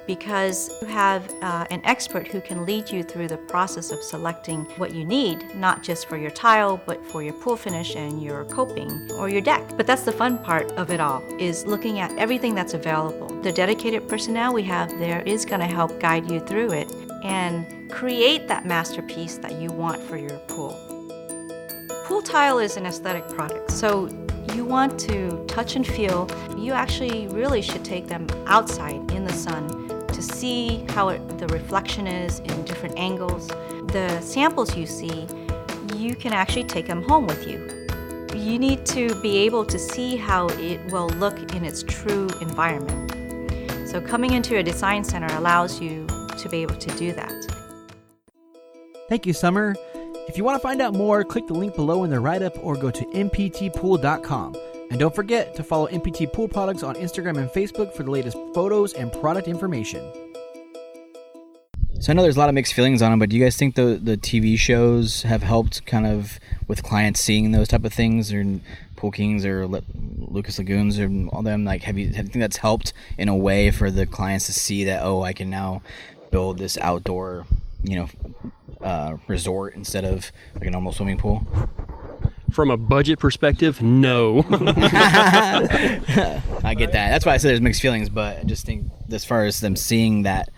because you have an expert who can lead you through the process of selecting what you need, not just for your tile, but for your pool finish and your coping or your deck. But that's the fun part of it all, is looking at everything that's available. The dedicated personnel we have there is going to help guide you through it and create that masterpiece that you want for your pool. Pool tile is an aesthetic product, so you want to touch and feel. You actually really should take them outside in the sun to see how the reflection is in different angles. The samples you see, you can actually take them home with you. You need to be able to see how it will look in its true environment. So coming into a design center allows you to be able to do that. Thank you, Summer. If you want to find out more, click the link below in the write-up or go to mptpool.com. And don't forget to follow MPT Pool Products on Instagram and Facebook for the latest photos and product information. So I know there's a lot of mixed feelings on them, but do you guys think the TV shows have helped kind of with clients seeing those type of things, or Pool Kings or Lucas Lagoons or all them? Like, have you think that's helped in a way for the clients to see that, I can now build this outdoor, resort instead of like a normal swimming pool? From a budget perspective, no. I get that. That's why I said there's mixed feelings, but I just think as far as them seeing that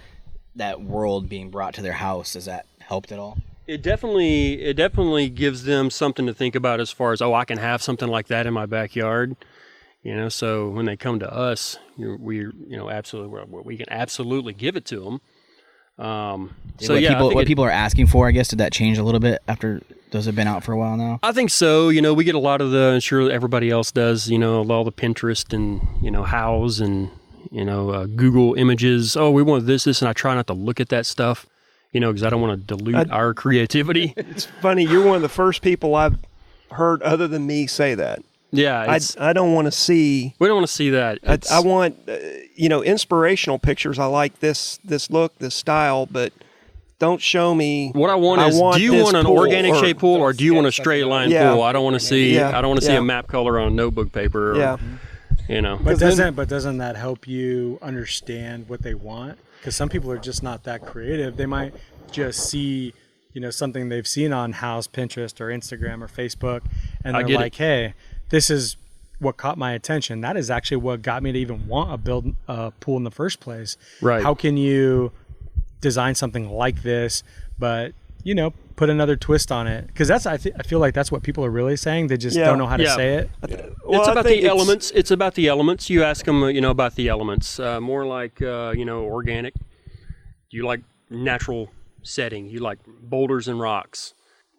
world being brought to their house, has that helped at all? It definitely gives them something to think about as far as, I can have something like that in my backyard. So when they come to us, we can absolutely give it to them. What people are asking for, I guess, did that change a little bit after those have been out for a while now? I think so. We get a lot of I'm sure everybody else does, all the Pinterest and, hows and, Google images. Oh, we want this, and I try not to look at that stuff, because I don't want to dilute our creativity. It's funny. You're one of the first people I've heard other than me say that. Yeah, I don't want to see. we don't want to see that. I want inspirational pictures. I like this look, this style, but don't show me. What I want is, do you want an organic shape pool or do you want a straight line pool? I don't want to see. I don't want to see a map color on notebook paper. Or, But doesn't that help you understand what they want? Because some people are just not that creative. They might just see, something they've seen on House, Pinterest, or Instagram, or Facebook, and they're like, "Hey, this is what caught my attention. That is actually what got me to even want to build a pool in the first place. Right? How can you design something like this, but put another twist on it?" Because I feel like that's what people are really saying. They just don't know how to say it. It's about the elements. It's about the elements. You ask them, about the elements. More like, organic. Do you like natural setting? You like boulders and rocks?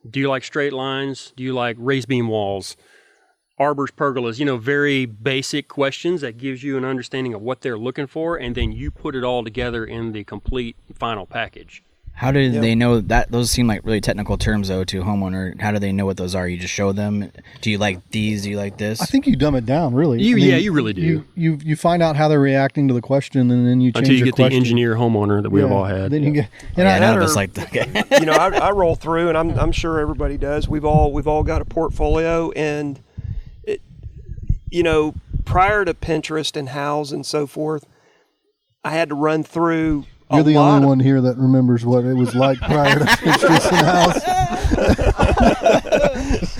Do you like straight lines? Do you like raised beam walls? Arbors, pergolas, very basic questions that gives you an understanding of what they're looking for, and then you put it all together in the complete final package. How do they know that? Those seem like really technical terms, though, to a homeowner. How do they know what those are? You just show them? Do you like these? Do you like this? I think you dumb it down, really. You really do. You find out how they're reacting to the question, and then you change until you your get question. the engineer homeowner that we have all had. Then you get. none of us like that. I roll through, and I'm sure everybody does. We've all got a portfolio, and prior to Pinterest and House and so forth, I had to run through. You're the only one here that remembers what it was like prior to Pinterest and House.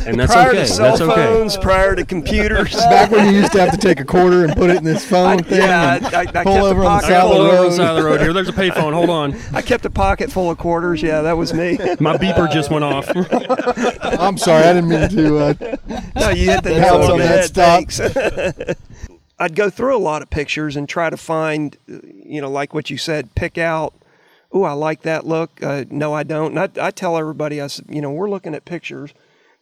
And that's prior okay. to cell That's phones, okay. prior to computers. Back when you used to have to take a quarter and put it in this phone thing. I pull kept over a on the pocket side of Pull the over on road. the side of the road here. There's a payphone. Hold on. I kept a pocket full of quarters. Yeah, that was me. My beeper just went off. I'm sorry, I didn't mean to. No, you hit the Bounce nail on on the that head. stop. Thanks. I'd go through a lot of pictures and try to find, like what you said, pick out, oh, I like that look. No, I don't. And I tell everybody, I said, we're looking at pictures.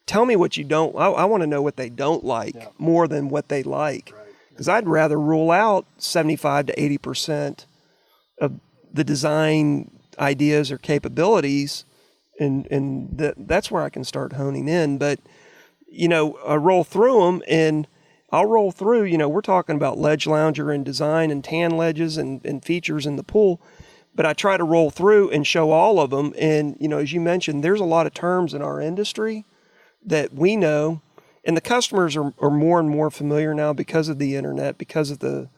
Tell me what you don't. I want to know what they don't like more than what they like. Because I'd rather rule out 75 to 80% of the design ideas or capabilities, and that's where I can start honing in. But, I roll through them, and I'll roll through, we're talking about ledge lounger and design and tan ledges and features in the pool. But I try to roll through and show all of them. And, as you mentioned, there's a lot of terms in our industry that we know, and the customers are more and more familiar now because of the internet, because of the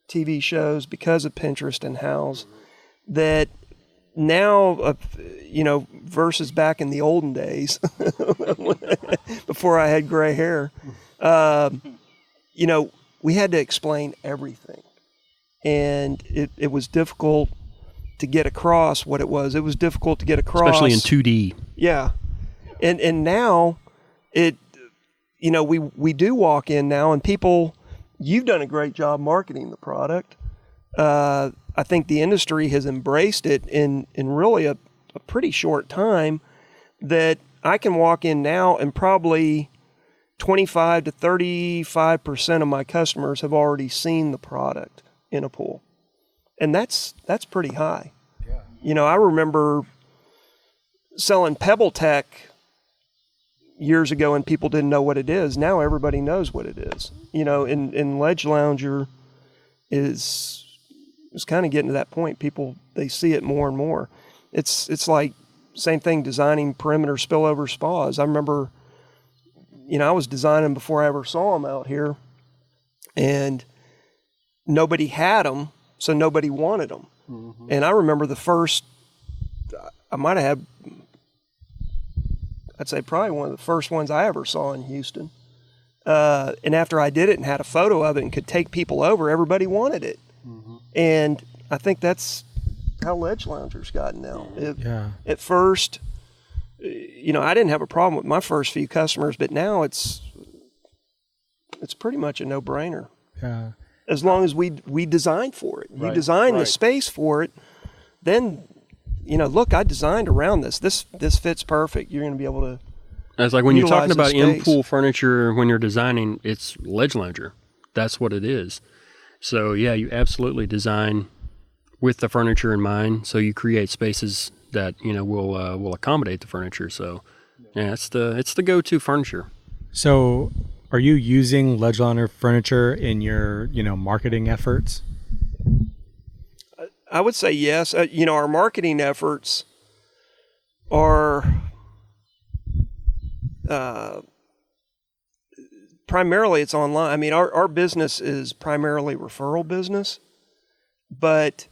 TV shows, because of Pinterest and House, that now, versus back in the olden days, before I had gray hair, we had to explain everything. And it was difficult to get across what it was. It was difficult to get across. Especially in 2D. Yeah. And now we do walk in now, and people, you've done a great job marketing the product. I think the industry has embraced it in really a pretty short time, that I can walk in now and probably 25 to 35% of my customers have already seen the product in a pool. And that's pretty high. Yeah. I remember selling Pebble Tech years ago, and people didn't know what it is. Now everybody knows what it is. And Ledge Lounger is kind of getting to that point. People, they see it more and more. It's like same thing designing perimeter spillover spas. I remember, I was designing before I ever saw them out here, and nobody had them, so nobody wanted them. Mm-hmm. And I remember I might have had, I'd say probably one of the first ones I ever saw in Houston. And after I did it and had a photo of it and could take people over, everybody wanted it. Mm-hmm. And I think that's how Ledge Lounger's gotten now. At first, I didn't have a problem with my first few customers, but now it's pretty much a no-brainer. Yeah. As long as we design for it. You design the space for it, then, look, I designed around this. This fits perfect. You're going to be able to It's like when you're talking utilize about the space. in-pool furniture, when you're designing, it's Ledge Lounger. That's what it is. So, yeah, you absolutely design with the furniture in mind, so you create spaces that, will accommodate the furniture. So, yeah, it's the go-to furniture. So Are you using ledge lounger furniture in your, marketing efforts? I would say yes. Our marketing efforts are primarily it's online. I mean, our business is primarily referral business, but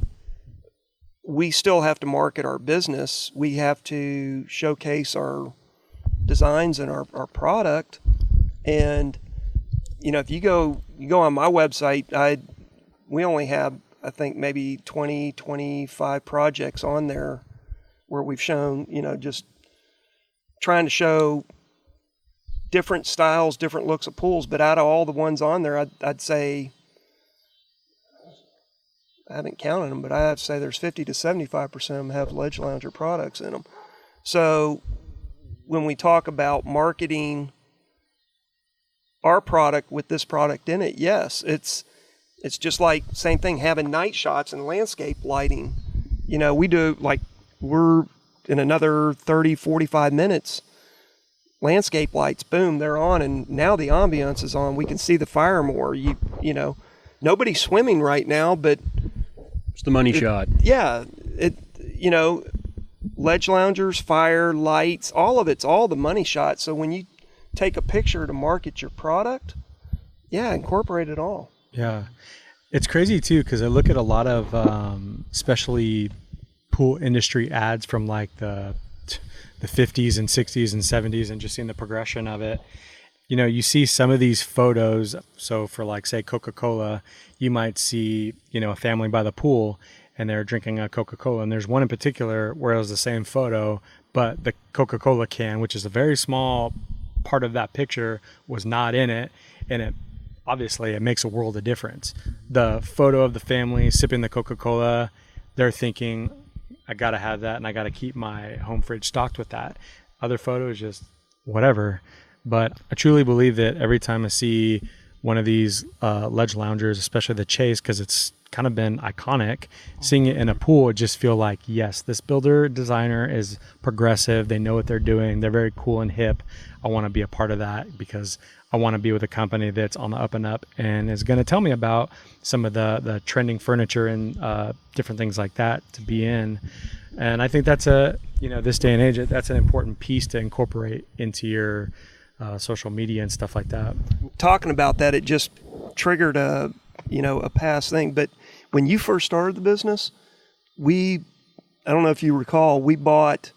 we still have to market our business. We have to showcase our designs and our product. And, if you go on my website, we only have, I think, maybe 20, 25 projects on there where we've shown, just trying to show different styles, different looks of pools. But out of all the ones on there, I'd say, I haven't counted them, but I have to say there's 50 to 75% of them have ledge lounger products in them. So when we talk about marketing our product with this product in it, yes, it's just like same thing, having night shots and landscape lighting. We do, like, we're in another 30, 45 minutes, landscape lights, boom, they're on, and now the ambiance is on. We can see the fire more. Nobody's swimming right now, but it's the money shot. Yeah, ledge loungers, fire, lights, all of it's all the money shot. So when you take a picture to market your product, incorporate it all. Yeah. It's crazy too, because I look at a lot of especially pool industry ads from like the 50s and 60s and 70s, and just seeing the progression of it. You see some of these photos. So for, like, say, Coca-Cola, you might see, a family by the pool and they're drinking a Coca-Cola. And there's one in particular where it was the same photo, but the Coca-Cola can, which is a very small part of that picture, was not in it. And it makes a world of difference. The photo of the family sipping the Coca-Cola, they're thinking, I got to have that, and I got to keep my home fridge stocked with that. Other photos, just whatever. But I truly believe that every time I see one of these ledge loungers, especially the Chase, because it's kind of been iconic, seeing it in a pool, it just feel like, yes, this builder designer is progressive. They know what they're doing. They're very cool and hip. I want to be a part of that because I want to be with a company that's on the up and up and is going to tell me about some of the trending furniture and different things like that to be in. And I think that's this day and age, that's an important piece to incorporate into your social media and stuff like that. Talking about that, it just triggered a past thing. But when you first started the business, I don't know if you recall, we bought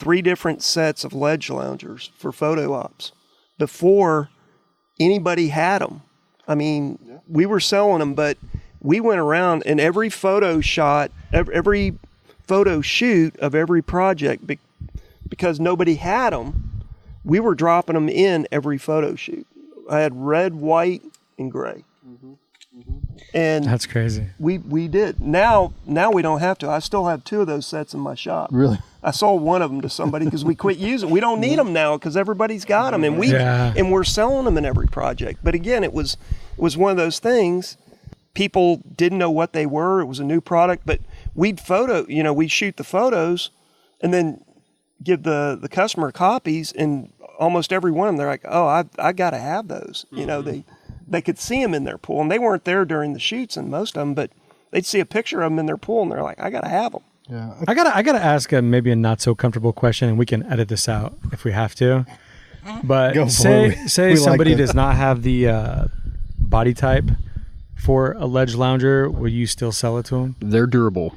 3 different sets of ledge loungers for photo ops before anybody had them. I mean, we were selling them, but we went around and every photo shot, every photo shoot of every project, because nobody had them, we were dropping them in every photo shoot. I had red, white, and gray. And that's crazy. We did. Now we don't have to. I still have 2 of those sets in my shop. Really? I sold one of them to somebody because we quit using. We don't need them now because everybody's got them, and we're selling them in every project. But again, it was one of those things. People didn't know what they were. It was a new product, but we'd shoot the photos, and then give the customer copies, and almost every one of them, they're like, oh, I got to have those. They could see them in their pool, and they weren't there during the shoots, and most of them, but they'd see a picture of them in their pool, and they're like, I got to have them. Yeah. I gotta ask maybe a not so comfortable question, and we can edit this out if we have to. But say somebody does not have the body type for a ledge lounger, will you still sell it to them? They're durable.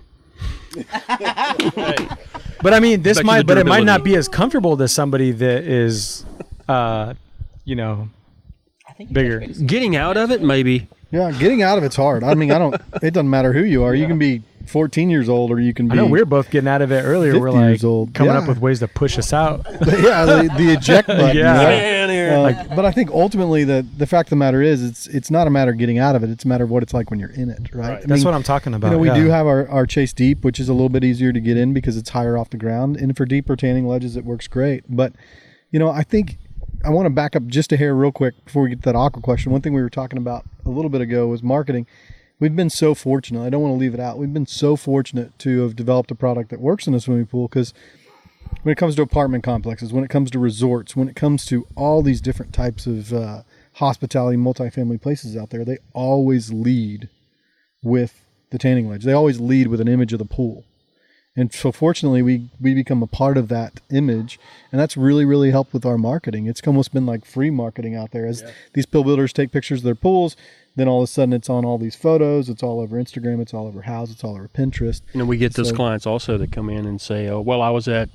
But I mean, it might not be as comfortable as somebody that is, bigger. Getting out of it, maybe. Yeah, getting out of it's hard. I mean, it doesn't matter who you are. You can be 14 years old, or you can be. I know we're both getting out of it earlier. We're like coming up with ways to push us out. Yeah, the eject button. Yeah. Right? But I think ultimately the fact of the matter is it's not a matter of getting out of it. It's a matter of what it's like when you're in it, right? That's what I'm talking about. We do have our Chase Deep, which is a little bit easier to get in because it's higher off the ground. And for deeper tanning ledges, it works great. But, I think I want to back up just a hair real quick before we get to that aqua question. One thing we were talking about a little bit ago was marketing. We've been so fortunate. I don't want to leave it out. We've been so fortunate to have developed a product that works in a swimming pool, because when it comes to apartment complexes, when it comes to resorts, when it comes to all these different types of hospitality, multifamily places out there, they always lead with the tanning ledge. They always lead with an image of the pool. And so fortunately, we become a part of that image, and that's really, really helped with our marketing. It's almost been like free marketing out there as these pool builders take pictures of their pools. Then all of a sudden it's on all these photos. It's all over Instagram. It's all over Houzz. It's all over Pinterest. We get those clients also that come in and say, oh, well, I was at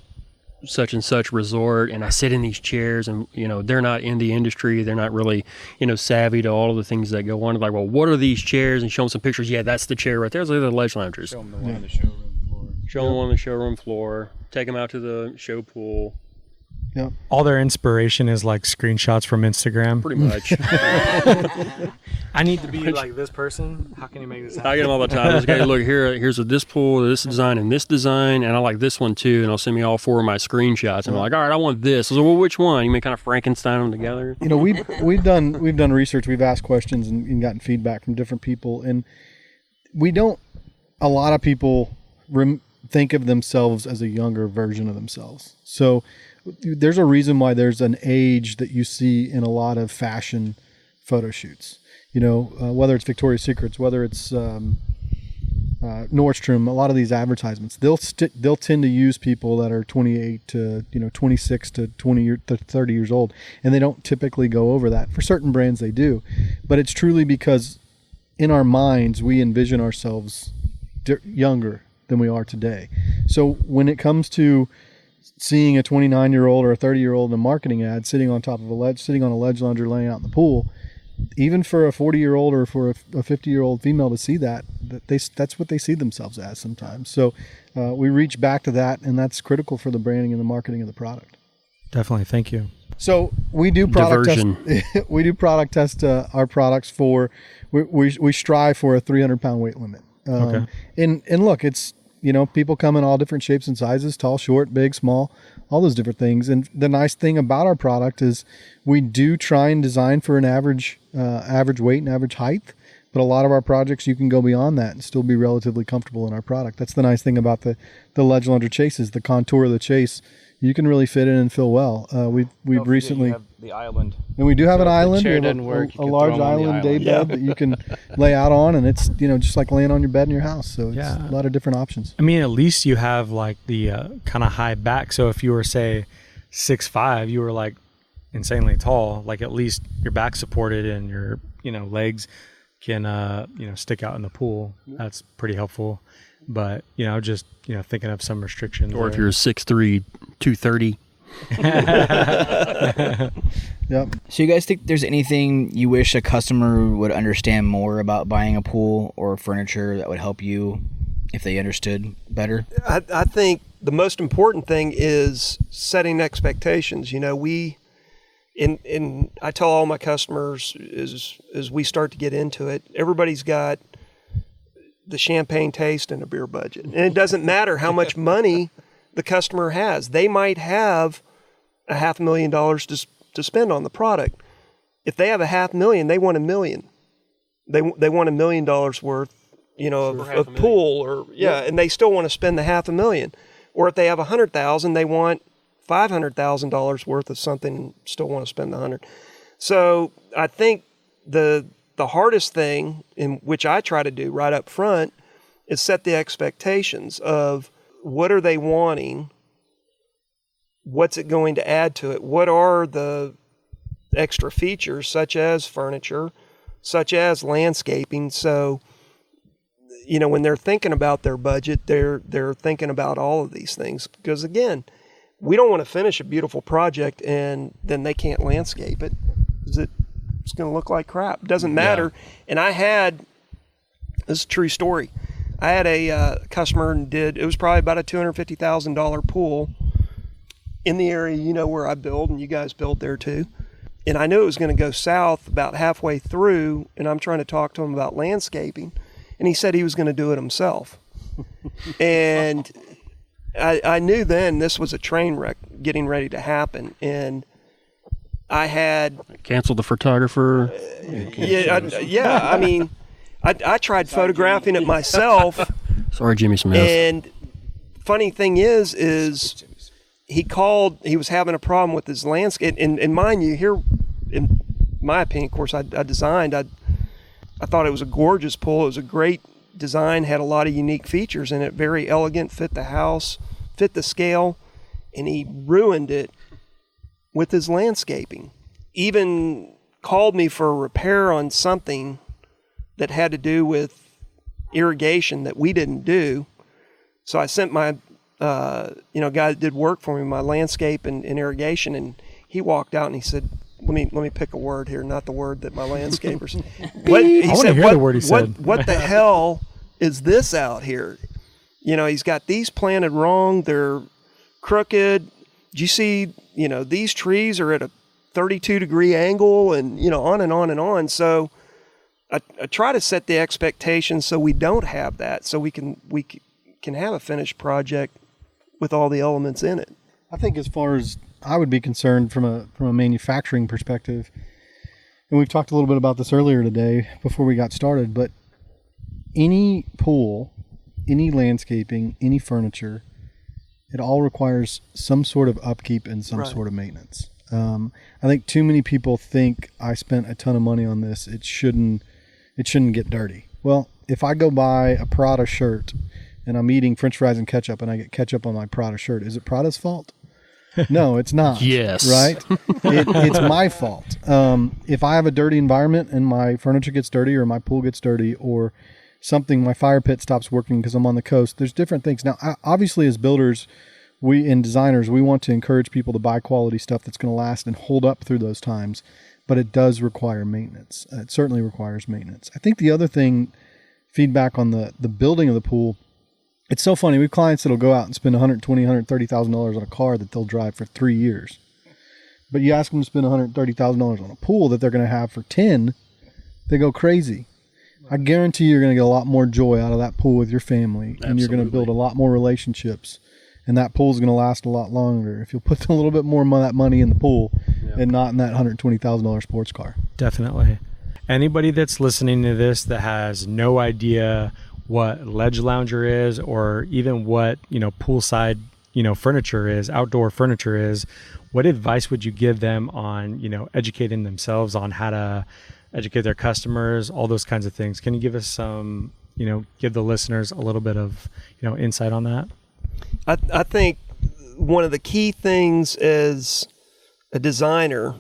such and such resort and I sit in these chairs, and, they're not in the industry. They're not really, savvy to all of the things that go on. They're like, well, what are these chairs? And show them some pictures. Yeah, that's the chair right there. Those are the ledge loungers. Show them the one on the showroom floor. Show them on the showroom floor. Take them out to the show pool. Yep. All their inspiration is like screenshots from Instagram. Pretty much. I need to be like this person. How can you make this happen? I get them all the time. This guy, look, here's this pool, this design, and I like this one too. And I'll send me all 4 of my screenshots. And I'm like, all right, I want this. I was like, well, which one? You may kind of Frankenstein them together. We've done research. We've asked questions and gotten feedback from different people. And a lot of people think of themselves as a younger version of themselves. So there's a reason why there's an age that you see in a lot of fashion photo shoots. Whether it's Victoria's Secrets, whether it's Nordstrom, a lot of these advertisements, they'll tend to use people that are 28 to 26 to 20 to 30 years old, and they don't typically go over that. For certain brands, they do, but it's truly because in our minds we envision ourselves younger than we are today. So when it comes to seeing a 29-year-old or a 30-year-old in a marketing ad sitting on top of sitting on a ledge lounger laying out in the pool, even for a 40-year-old or for a 50-year-old female to see that's what they see themselves as sometimes. So we reach back to that, and that's critical for the branding and the marketing of the product. Definitely. Thank you. So we do product test. We do product test our products for. We strive for a 300-pound weight limit. Okay. And look, it's people come in all different shapes and sizes: tall, short, big, small, all those different things. And the nice thing about our product is we do try and design for an average weight and average height. But a lot of our projects, you can go beyond that and still be relatively comfortable in our product. That's the nice thing about the ledge lounger chases, the contour of the chase. You can really fit in and fill well. We've recently have the island, and we do have an island. Chair we have doesn't work, a large island day bed that you can lay out on, and it's just like laying on your bed in your house. So it's a lot of different options. I mean, at least you have like the kind of high back. So if you were say 6'5", you were like insanely tall. Like at least your back supported and your legs can stick out in the pool. That's pretty helpful. But just thinking of some restrictions. Or if you're 6'3", 230. Yep. So you guys think there's anything you wish a customer would understand more about buying a pool or furniture that would help you if they understood better? I think the most important thing is setting expectations. I tell all my customers as we start to get into it, everybody's got the champagne taste and a beer budget. And it doesn't matter how much money the customer has. They might have $500,000 to spend on the product. If they have $500,000, they want $1 million. They want $1 million worth, of pool and they still want to spend the $500,000. Or if they have $100,000, they want $500,000 worth of something and still want to spend the $100,000. So I think the hardest thing, in which I try to do right up front, is set the expectations of what are they wanting, what's it going to add to it, what are the extra features such as furniture, such as landscaping. So, when they're thinking about their budget, they're thinking about all of these things. Because again, we don't want to finish a beautiful project and then they can't landscape it. It's going to look like crap. It doesn't matter. Yeah. And this is a true story. I had a customer it was probably about a $250,000 pool in the area, where I build, and you guys build there too. And I knew it was going to go south about halfway through, and I'm trying to talk to him about landscaping, and he said he was going to do it himself. And I knew then this was a train wreck getting ready to happen, and I had canceled the photographer. I tried photographing it myself. Sorry, Jimmy Smith. And funny thing is he called. He was having a problem with his landscape. And mind you, here in my opinion, of course, I designed. I thought it was a gorgeous pool. It was a great design, had a lot of unique features in it, very elegant, fit the house, fit the scale, and he ruined it with his landscaping. Even called me for a repair on something that had to do with irrigation that we didn't do. So I sent my guy that did work for me, my landscape and irrigation, and he walked out and he said, let me pick a word here, not the word that my landscapers. What the hell is this out here? He's got these planted wrong. They're crooked. Do you see, these trees are at a 32-degree angle, and, on and on and on. So I try to set the expectations so we don't have that, so we can have a finished project with all the elements in it. I think as far as I would be concerned from a manufacturing perspective, and we've talked a little bit about this earlier today before we got started, but any pool, any landscaping, any furniture, it all requires some sort of upkeep and some sort of maintenance. I think too many people think I spent a ton of money on this. It shouldn't get dirty. Well, if I go buy a Prada shirt and I'm eating French fries and ketchup and I get ketchup on my Prada shirt, is it Prada's fault? No, it's not. Yes. Right? It's my fault. If I have a dirty environment and my furniture gets dirty or my pool gets dirty or something, my fire pit stops working because I'm on the coast, there's different things. Now, obviously as builders and designers, we want to encourage people to buy quality stuff that's going to last and hold up through those times, but it does require maintenance. It certainly requires maintenance. I think the other thing, feedback on the building of the pool, it's so funny. We have clients that'll go out and spend $120,000, $130,000 on a car that they'll drive for 3 years. But you ask them to spend $130,000 on a pool that they're going to have for 10, they go crazy. I guarantee you're going to get a lot more joy out of that pool with your family, and you're going to build a lot more relationships, and that pool is going to last a lot longer if you'll put a little bit more of that money in the pool and not in that $120,000 sports car. Definitely. Anybody that's listening to this that has no idea what ledge lounger is, or even what, poolside, furniture is, outdoor furniture is, what advice would you give them on, educating themselves on how to educate their customers, all those kinds of things? Can you give us some, give the listeners a little bit of, insight on that? I think one of the key things as a designer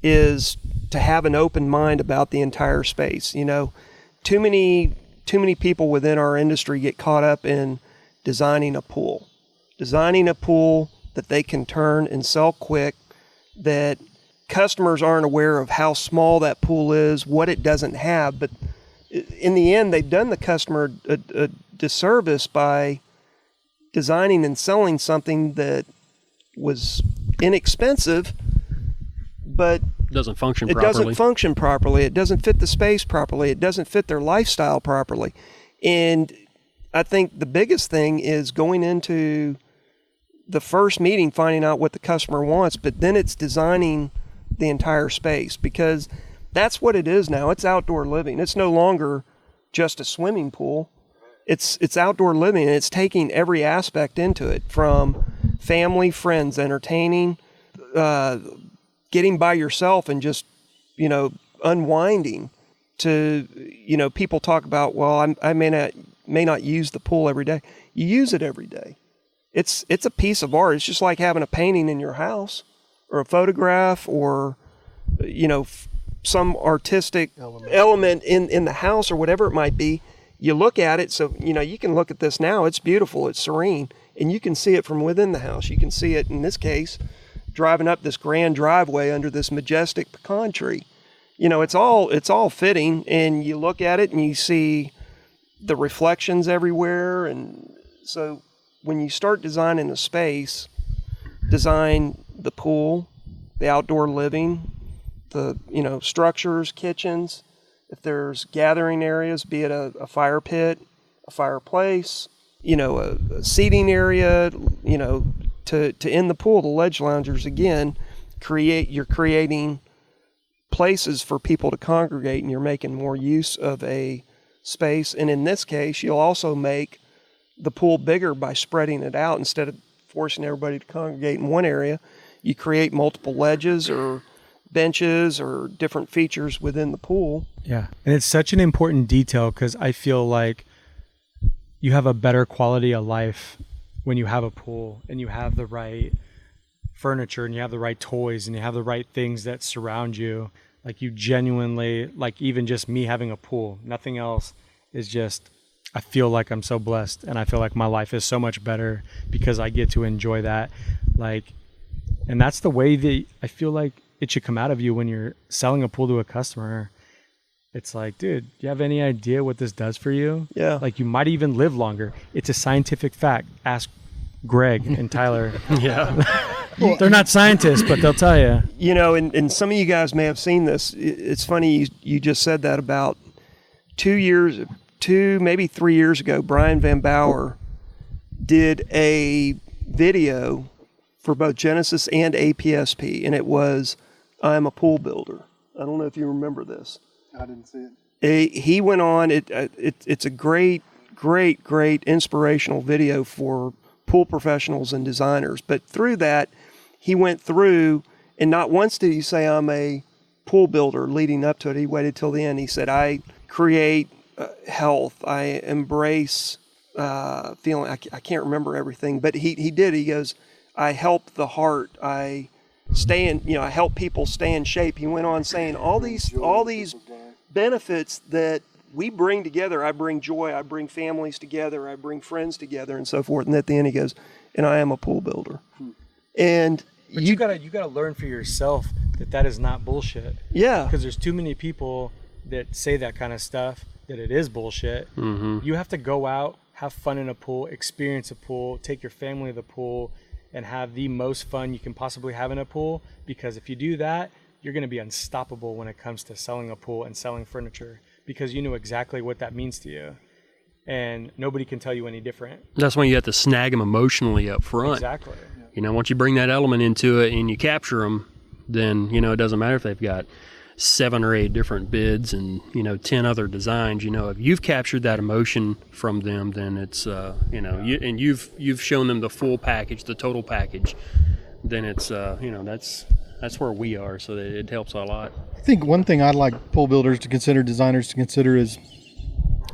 is to have an open mind about the entire space. Too many people within our industry get caught up in designing a pool that they can turn and sell quick, that customers aren't aware of how small that pool is, what it doesn't have. But in the end, they've done the customer a disservice by designing and selling something that was inexpensive, but It doesn't function properly. It doesn't fit the space properly. It doesn't fit their lifestyle properly. And I think the biggest thing is going into the first meeting, finding out what the customer wants, but then it's designing the entire space, because that's what it is now. It's outdoor living. It's no longer just a swimming pool. It's outdoor living, and it's taking every aspect into it, from family, friends, entertaining, getting by yourself and just, unwinding, to, people talk about, well, I may not use the pool every day. You use it every day. It's a piece of art. It's just like having a painting in your house, or a photograph, or, some artistic element in the house, or whatever it might be. You look at it, so, you can look at this now. It's beautiful. It's serene. And you can see it from within the house. You can see it, in this case, driving up this grand driveway under this majestic pecan tree. It's all fitting, and you look at it and you see the reflections everywhere. And so when you start designing a space, design the pool, the outdoor living, the, structures, kitchens, if there's gathering areas, be it a fire pit, a fireplace, a seating area, to end the pool, the ledge loungers, again, you're creating places for people to congregate, and you're making more use of a space. And in this case, you'll also make the pool bigger by spreading it out. Instead of forcing everybody to congregate in one area, you create multiple ledges, or benches or different features within the pool. Yeah. And it's such an important detail because I feel like you have a better quality of life when you have a pool and you have the right furniture and you have the right toys and you have the right things that surround you. Like you genuinely, like even just me having a pool, nothing else is just, I feel like I'm so blessed and I feel like my life is so much better because I get to enjoy that. Like, and that's the way that I feel like it should come out of you when you're selling a pool to a customer. It's like, dude, do you have any idea what this does for you? Yeah. Like you might even live longer. It's a scientific fact. Ask Greg and Tyler. Yeah. They're not scientists, but they'll tell you. You know, and some of you guys may have seen this. It's funny you just said that. About 2 maybe 3 years ago, Brian Van Bauer did a video for both Genesis and APSP, and it was, I'm a pool builder. I don't know if you remember this. I didn't see it. He went on, it's a great inspirational video for pool professionals and designers. But through that, he went through, and not once did he say, I'm a pool builder leading up to it. He waited till the end. He said, I create health. I embrace feeling, I can't remember everything, but he did. He goes, I help the heart. I help people stay in shape. He went on saying all these benefits that we bring together. I bring joy. I bring families together. I bring friends together, and so forth. And at the end, he goes, and I am a pool builder. And but you gotta learn for yourself that is not bullshit. Yeah. Because there's too many people that say that kind of stuff that it is bullshit. Mm-hmm. You have to go out, have fun in a pool, experience a pool, take your family to the pool, and have the most fun you can possibly have in a pool. Because if you do that, you're going to be unstoppable when it comes to selling a pool and selling furniture, because you know exactly what that means to you. And nobody can tell you any different. That's why you have to snag them emotionally up front. Exactly. You know, once you bring that element into it and you capture them, then, you know, it doesn't matter if they've got 7 or 8 different bids and, 10 other designs. If you've captured that emotion from them, then it's, you've shown them the full package, the total package, then it's, that's where we are. So that it helps a lot. I think one thing I'd like pool builders to consider, designers to consider is,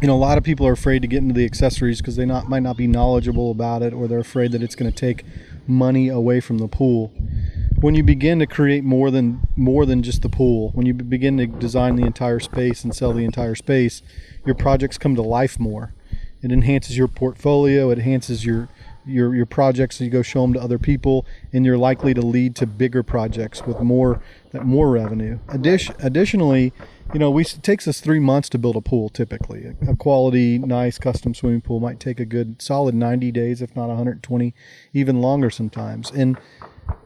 a lot of people are afraid to get into the accessories because they might not be knowledgeable about it, or they're afraid that it's going to take money away from the pool. When you begin to create more than just the pool, when you begin to design the entire space and sell the entire space, your projects come to life more. It enhances your portfolio, it enhances your projects, so you go show them to other people, and you're likely to lead to bigger projects with more revenue. Additionally, it takes us 3 months to build a pool typically. A quality, nice custom swimming pool might take a good solid 90 days, if not 120, even longer sometimes. And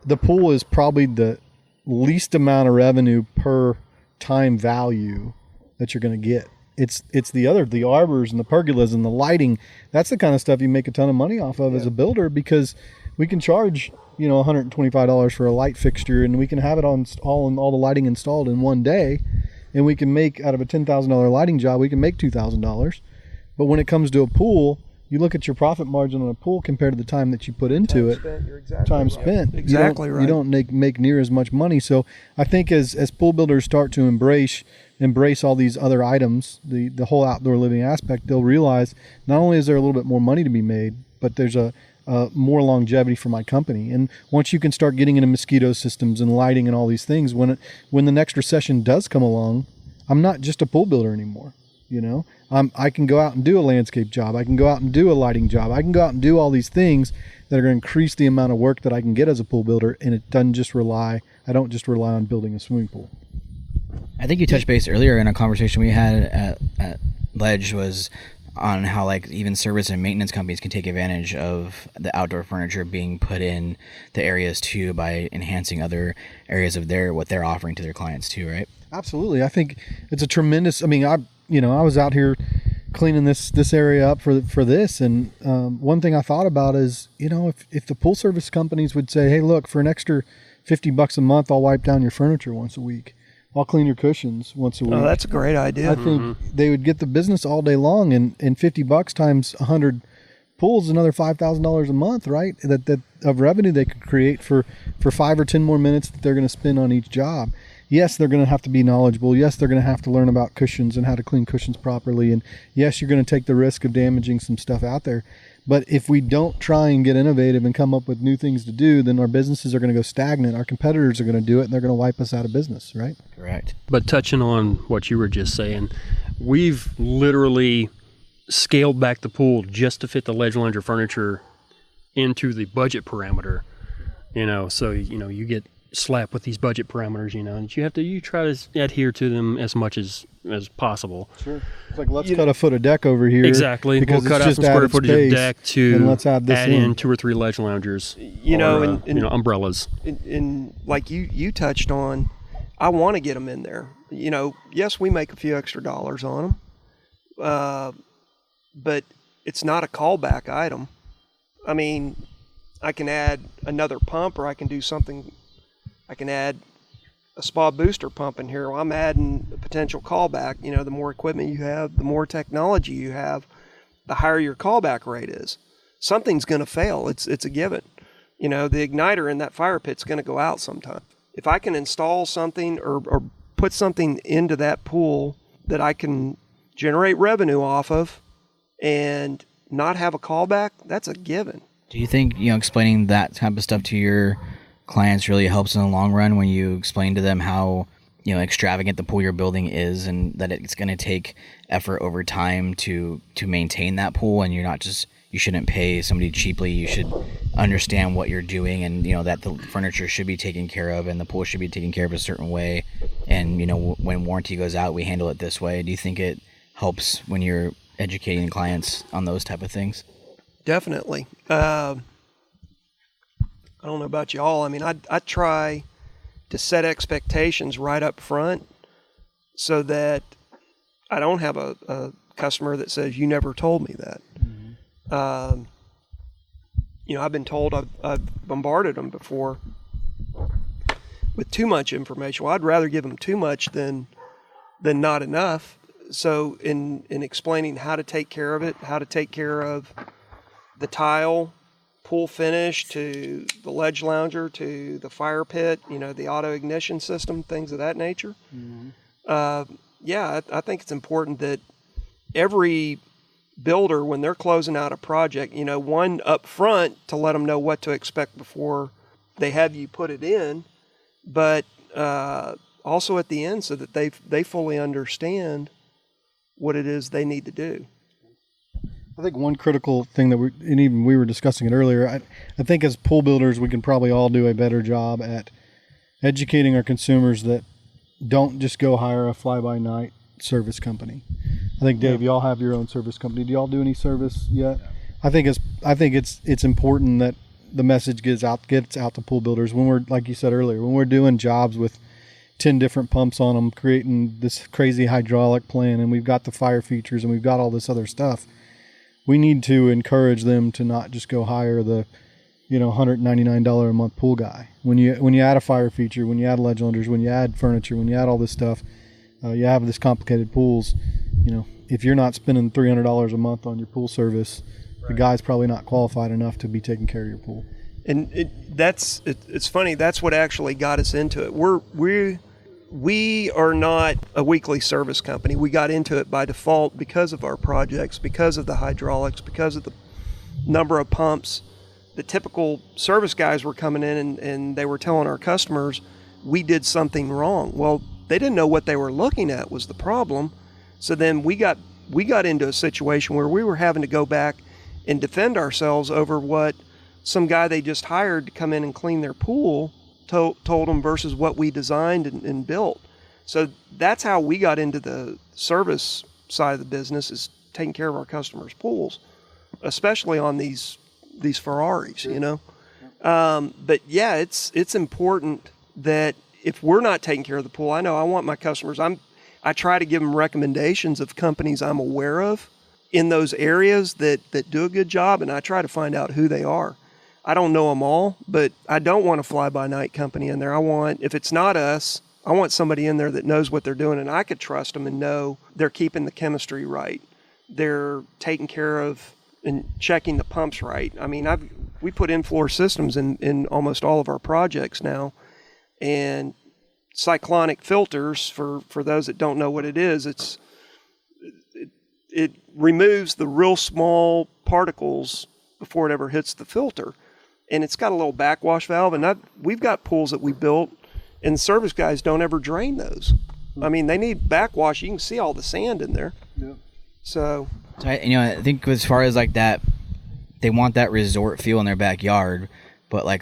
the pool is probably the least amount of revenue per time value that you're going to get. It's the arbors and the pergolas and the lighting. That's the kind of stuff you make a ton of money off of as a builder, because we can charge $125 for a light fixture, and we can have it all the lighting installed in one day, and we can make, out of a $10,000 lighting job, we can make $2,000. But when it comes to a pool, you look at your profit margin on a pool compared to the time that you put into it. Time spent. Exactly right. You don't make near as much money. So I think as pool builders start to embrace all these other items, the whole outdoor living aspect, they'll realize not only is there a little bit more money to be made, but there's a more longevity for my company. And once you can start getting into mosquito systems and lighting and all these things, when the next recession does come along, I'm not just a pool builder anymore. I can go out and do a landscape job. I can go out and do a lighting job. I can go out and do all these things that are going to increase the amount of work that I can get as a pool builder. And I don't just rely on building a swimming pool. I think you touched base earlier in a conversation we had at Ledge was on how even service and maintenance companies can take advantage of the outdoor furniture being put in the areas too, by enhancing other areas of what they're offering to their clients too, right? Absolutely. I think it's a tremendous, I was out here cleaning this area up for this, and one thing I thought about is, if the pool service companies would say, hey, look, for an extra $50 a month, I'll wipe down your furniture once a week. I'll clean your cushions once a week. Oh, that's a great idea. I think they would get the business all day long, and $50 times 100 pools, another $5,000 a month, right? That of revenue they could create for 5 or 10 more minutes that they're going to spend on each job. yes, they're going to have to be knowledgeable. Yes, they're going to have to learn about cushions and how to clean cushions properly. And yes, you're going to take the risk of damaging some stuff out there. But if we don't try and get innovative and come up with new things to do, then our businesses are going to go stagnant. Our competitors are going to do it, and they're going to wipe us out of business, right? Correct. But touching on what you were just saying, we've literally scaled back the pool just to fit the ledge lounger furniture into the budget parameter. So you get slapped with these budget parameters, and you try to adhere to them as much as possible. Sure. It's like, let's cut a foot of deck over here. Exactly. Because we'll cut it's out just some square added footage space, of deck to and let's add this in 2 or 3 ledge loungers. Umbrellas. And like you touched on, I want to get them in there. Yes, we make a few extra dollars on them, but it's not a callback item. I mean, I can add another pump, or I can do something. I can add a spa booster pump in here. Well, I'm adding a potential callback. The more equipment you have, the more technology you have, the higher your callback rate is. Something's going to fail. It's a given. The igniter in that fire pit's going to go out sometime. If I can install something or put something into that pool that I can generate revenue off of and not have a callback, that's a given. Do you think, explaining that type of stuff to your clients really helps in the long run when you explain to them how, extravagant the pool you're building is, and that it's going to take effort over time to maintain that pool, and you shouldn't pay somebody cheaply. You should understand what you're doing, and that the furniture should be taken care of and the pool should be taken care of a certain way, and when warranty goes out, we handle it this way. Do you think it helps when you're educating clients on those type of things? Definitely. I don't know about y'all. I mean, I try to set expectations right up front so that I don't have a customer that says, you never told me that. Mm-hmm. I've been told I've bombarded them before with too much information. Well, I'd rather give them too much than not enough. So in explaining how to take care of it, how to take care of the tile, pool finish, to the ledge lounger, to the fire pit, the auto ignition system, things of that nature. Mm-hmm. I think it's important that every builder, when they're closing out a project, one up front to let them know what to expect before they have you put it in, but also at the end so that they fully understand what it is they need to do. I think one critical thing that we were discussing it earlier, I think as pool builders, we can probably all do a better job at educating our consumers that don't just go hire a fly-by-night service company. I think, Dave, y'all have your own service company. Do y'all do any service yet? I think it's important that the message gets out to pool builders when we're, like you said earlier, when we're doing jobs with 10 different pumps on them, creating this crazy hydraulic plan, and we've got the fire features and we've got all this other stuff. We need to encourage them to not just go hire the, $199 a month pool guy. When you add a fire feature, when you add ledge loungers, when you add furniture, when you add all this stuff, you have this complicated pools. If you're not spending $300 a month on your pool service, the guy's probably not qualified enough to be taking care of your pool. And it's funny. That's what actually got us into it. We are not a weekly service company. We got into it by default because of our projects, because of the hydraulics, because of the number of pumps. The typical service guys were coming in and they were telling our customers we did something wrong. Well, they didn't know what they were looking at was the problem. So then we got into a situation where we were having to go back and defend ourselves over what some guy they just hired to come in and clean their pool told them versus what we designed and built. So that's how we got into the service side of the business, is taking care of our customers' pools, especially on these Ferraris, But yeah, it's important that if we're not taking care of the pool, I want my customers, I try to give them recommendations of companies I'm aware of in those areas that do a good job, and I try to find out who they are. I don't know them all, but I don't want a fly-by-night company in there. If it's not us, I want somebody in there that knows what they're doing, and I could trust them and know they're keeping the chemistry right. They're taking care of and checking the pumps right. I mean, we put in-floor systems in almost all of our projects now, and cyclonic filters, for those that don't know what it is, it removes the real small particles before it ever hits the filter. And it's got a little backwash valve, and we've got pools that we built, and the service guys don't ever drain those. I mean, they need backwash. You can see all the sand in there. Yeah. So I think as far as like that, they want that resort feel in their backyard. But like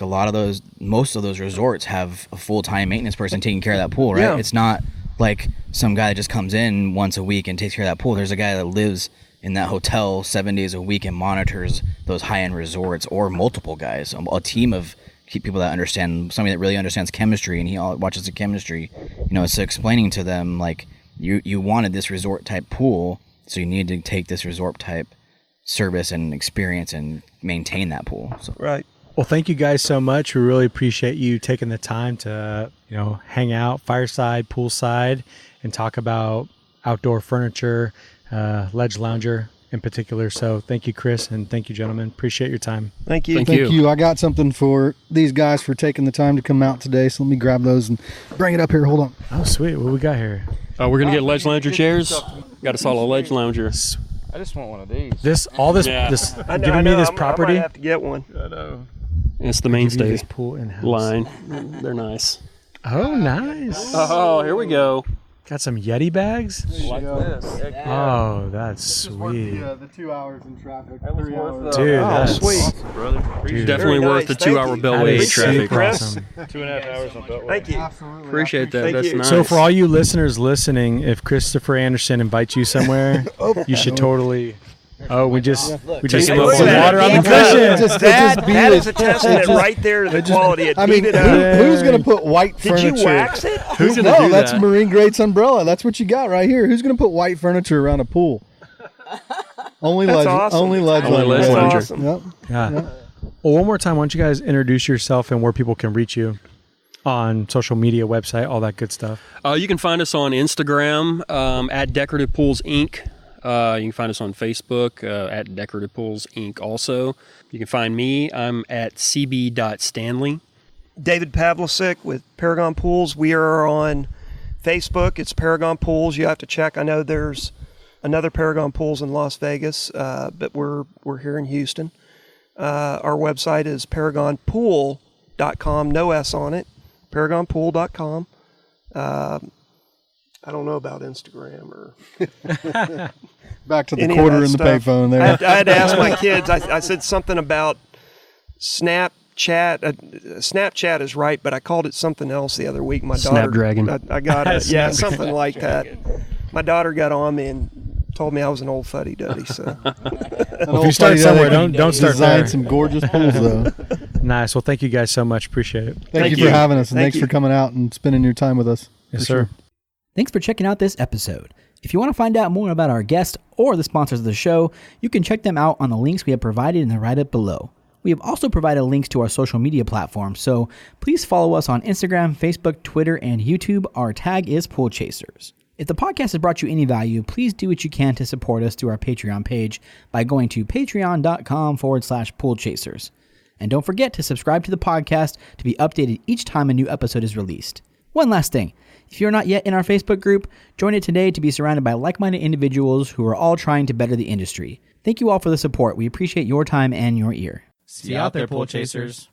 most of those resorts have a full-time maintenance person taking care of that pool, right? Yeah. It's not like some guy that just comes in once a week and takes care of that pool. There's a guy that lives in that hotel 7 days a week and monitors those high-end resorts, or multiple guys, a team of people that understand, somebody that really understands chemistry, and he watches the chemistry. So explaining to them, like, you wanted this resort-type pool, so you need to take this resort-type service and experience and maintain that pool. So. Right. Well, thank you guys so much. We really appreciate you taking the time to, hang out, Fireside, Poolside, and talk about outdoor furniture, ledge lounger in particular. So thank you, Chris, and thank you, gentlemen. Appreciate your time. Thank you. Thank you. I got something for these guys for taking the time to come out today. So let me grab those and bring it up here. Hold on. Oh, sweet. What we got here? We're going to get ledge lounger chairs. Got us all a ledge lounger. I just want one of these. This I know, giving me this property. I might have to get one. I know. It's the mainstay This pool in-house line. They're nice. Oh, nice. Oh, here we go. Got some Yeti bags. Like this. Oh, that's sweet. The 2 hours in traffic. Dude, that's sweet. Awesome, brother. Appreciate Definitely Very worth nice. the 2 hour Thank you. beltway That is traffic. super awesome. 2.5 hours on Beltway. Thank you. Absolutely. Appreciate that. Thank That's you. nice. So for all you listeners listening, if Christopher Anderson invites you somewhere, you should totally. Oh, we just Take him up Look on at that. that. water on the That- cushion. That is a testament right there to the quality. I mean, Beat it up. who's going to put white Did furniture? you wax it? Who's going to No, do that's that? Marine Grade's umbrella. That's what you got right here. Who's going to put white furniture around a pool? Only That's legend. awesome. Only legend. Only ledge That's lounger. awesome. Yep. Yeah. Well, one more time, why don't you guys introduce yourself and where people can reach you on social media, website, all that good stuff. You can find us on Instagram at Decorative Pools Inc. You can find us on Facebook at Decorative Pools Inc. also. You can find me. I'm at cb.stanley. David Pavlesic with Paragon Pools. We are on Facebook. It's Paragon Pools. You have to check. I know there's another Paragon Pools in Las Vegas, but we're here in Houston. Our website is paragonpool.com. No S on it. Paragonpool.com. I don't know about Instagram or Back to the any of quarter that in the stuff. payphone I there. had to ask my kids. I said something about Snapchat. Snapchat is right, but I called it something else the other week. My daughter, Snapdragon. I got it. Yeah, something like that. My daughter got on me and told me I was an old fuddy-duddy. So Well, if you start somewhere, don't start Design there. some gorgeous pools, though. Nice. Well, thank you guys so much. Appreciate it. Thank you for having us, and Thank thanks you. for coming out and spending your time with us. Yes, For sir. sure. Thanks for checking out this episode. If you want to find out more about our guests or the sponsors of the show, you can check them out on the links we have provided in the write-up below. We have also provided links to our social media platforms, so please follow us on Instagram, Facebook, Twitter, and YouTube. Our tag is Pool Chasers. If the podcast has brought you any value, please do what you can to support us through our Patreon page by going to patreon.com/poolchasers. And don't forget to subscribe to the podcast to be updated each time a new episode is released. One last thing. If you're not yet in our Facebook group, join it today to be surrounded by like-minded individuals who are all trying to better the industry. Thank you all for the support. We appreciate your time and your ear. See you out there, pool chasers.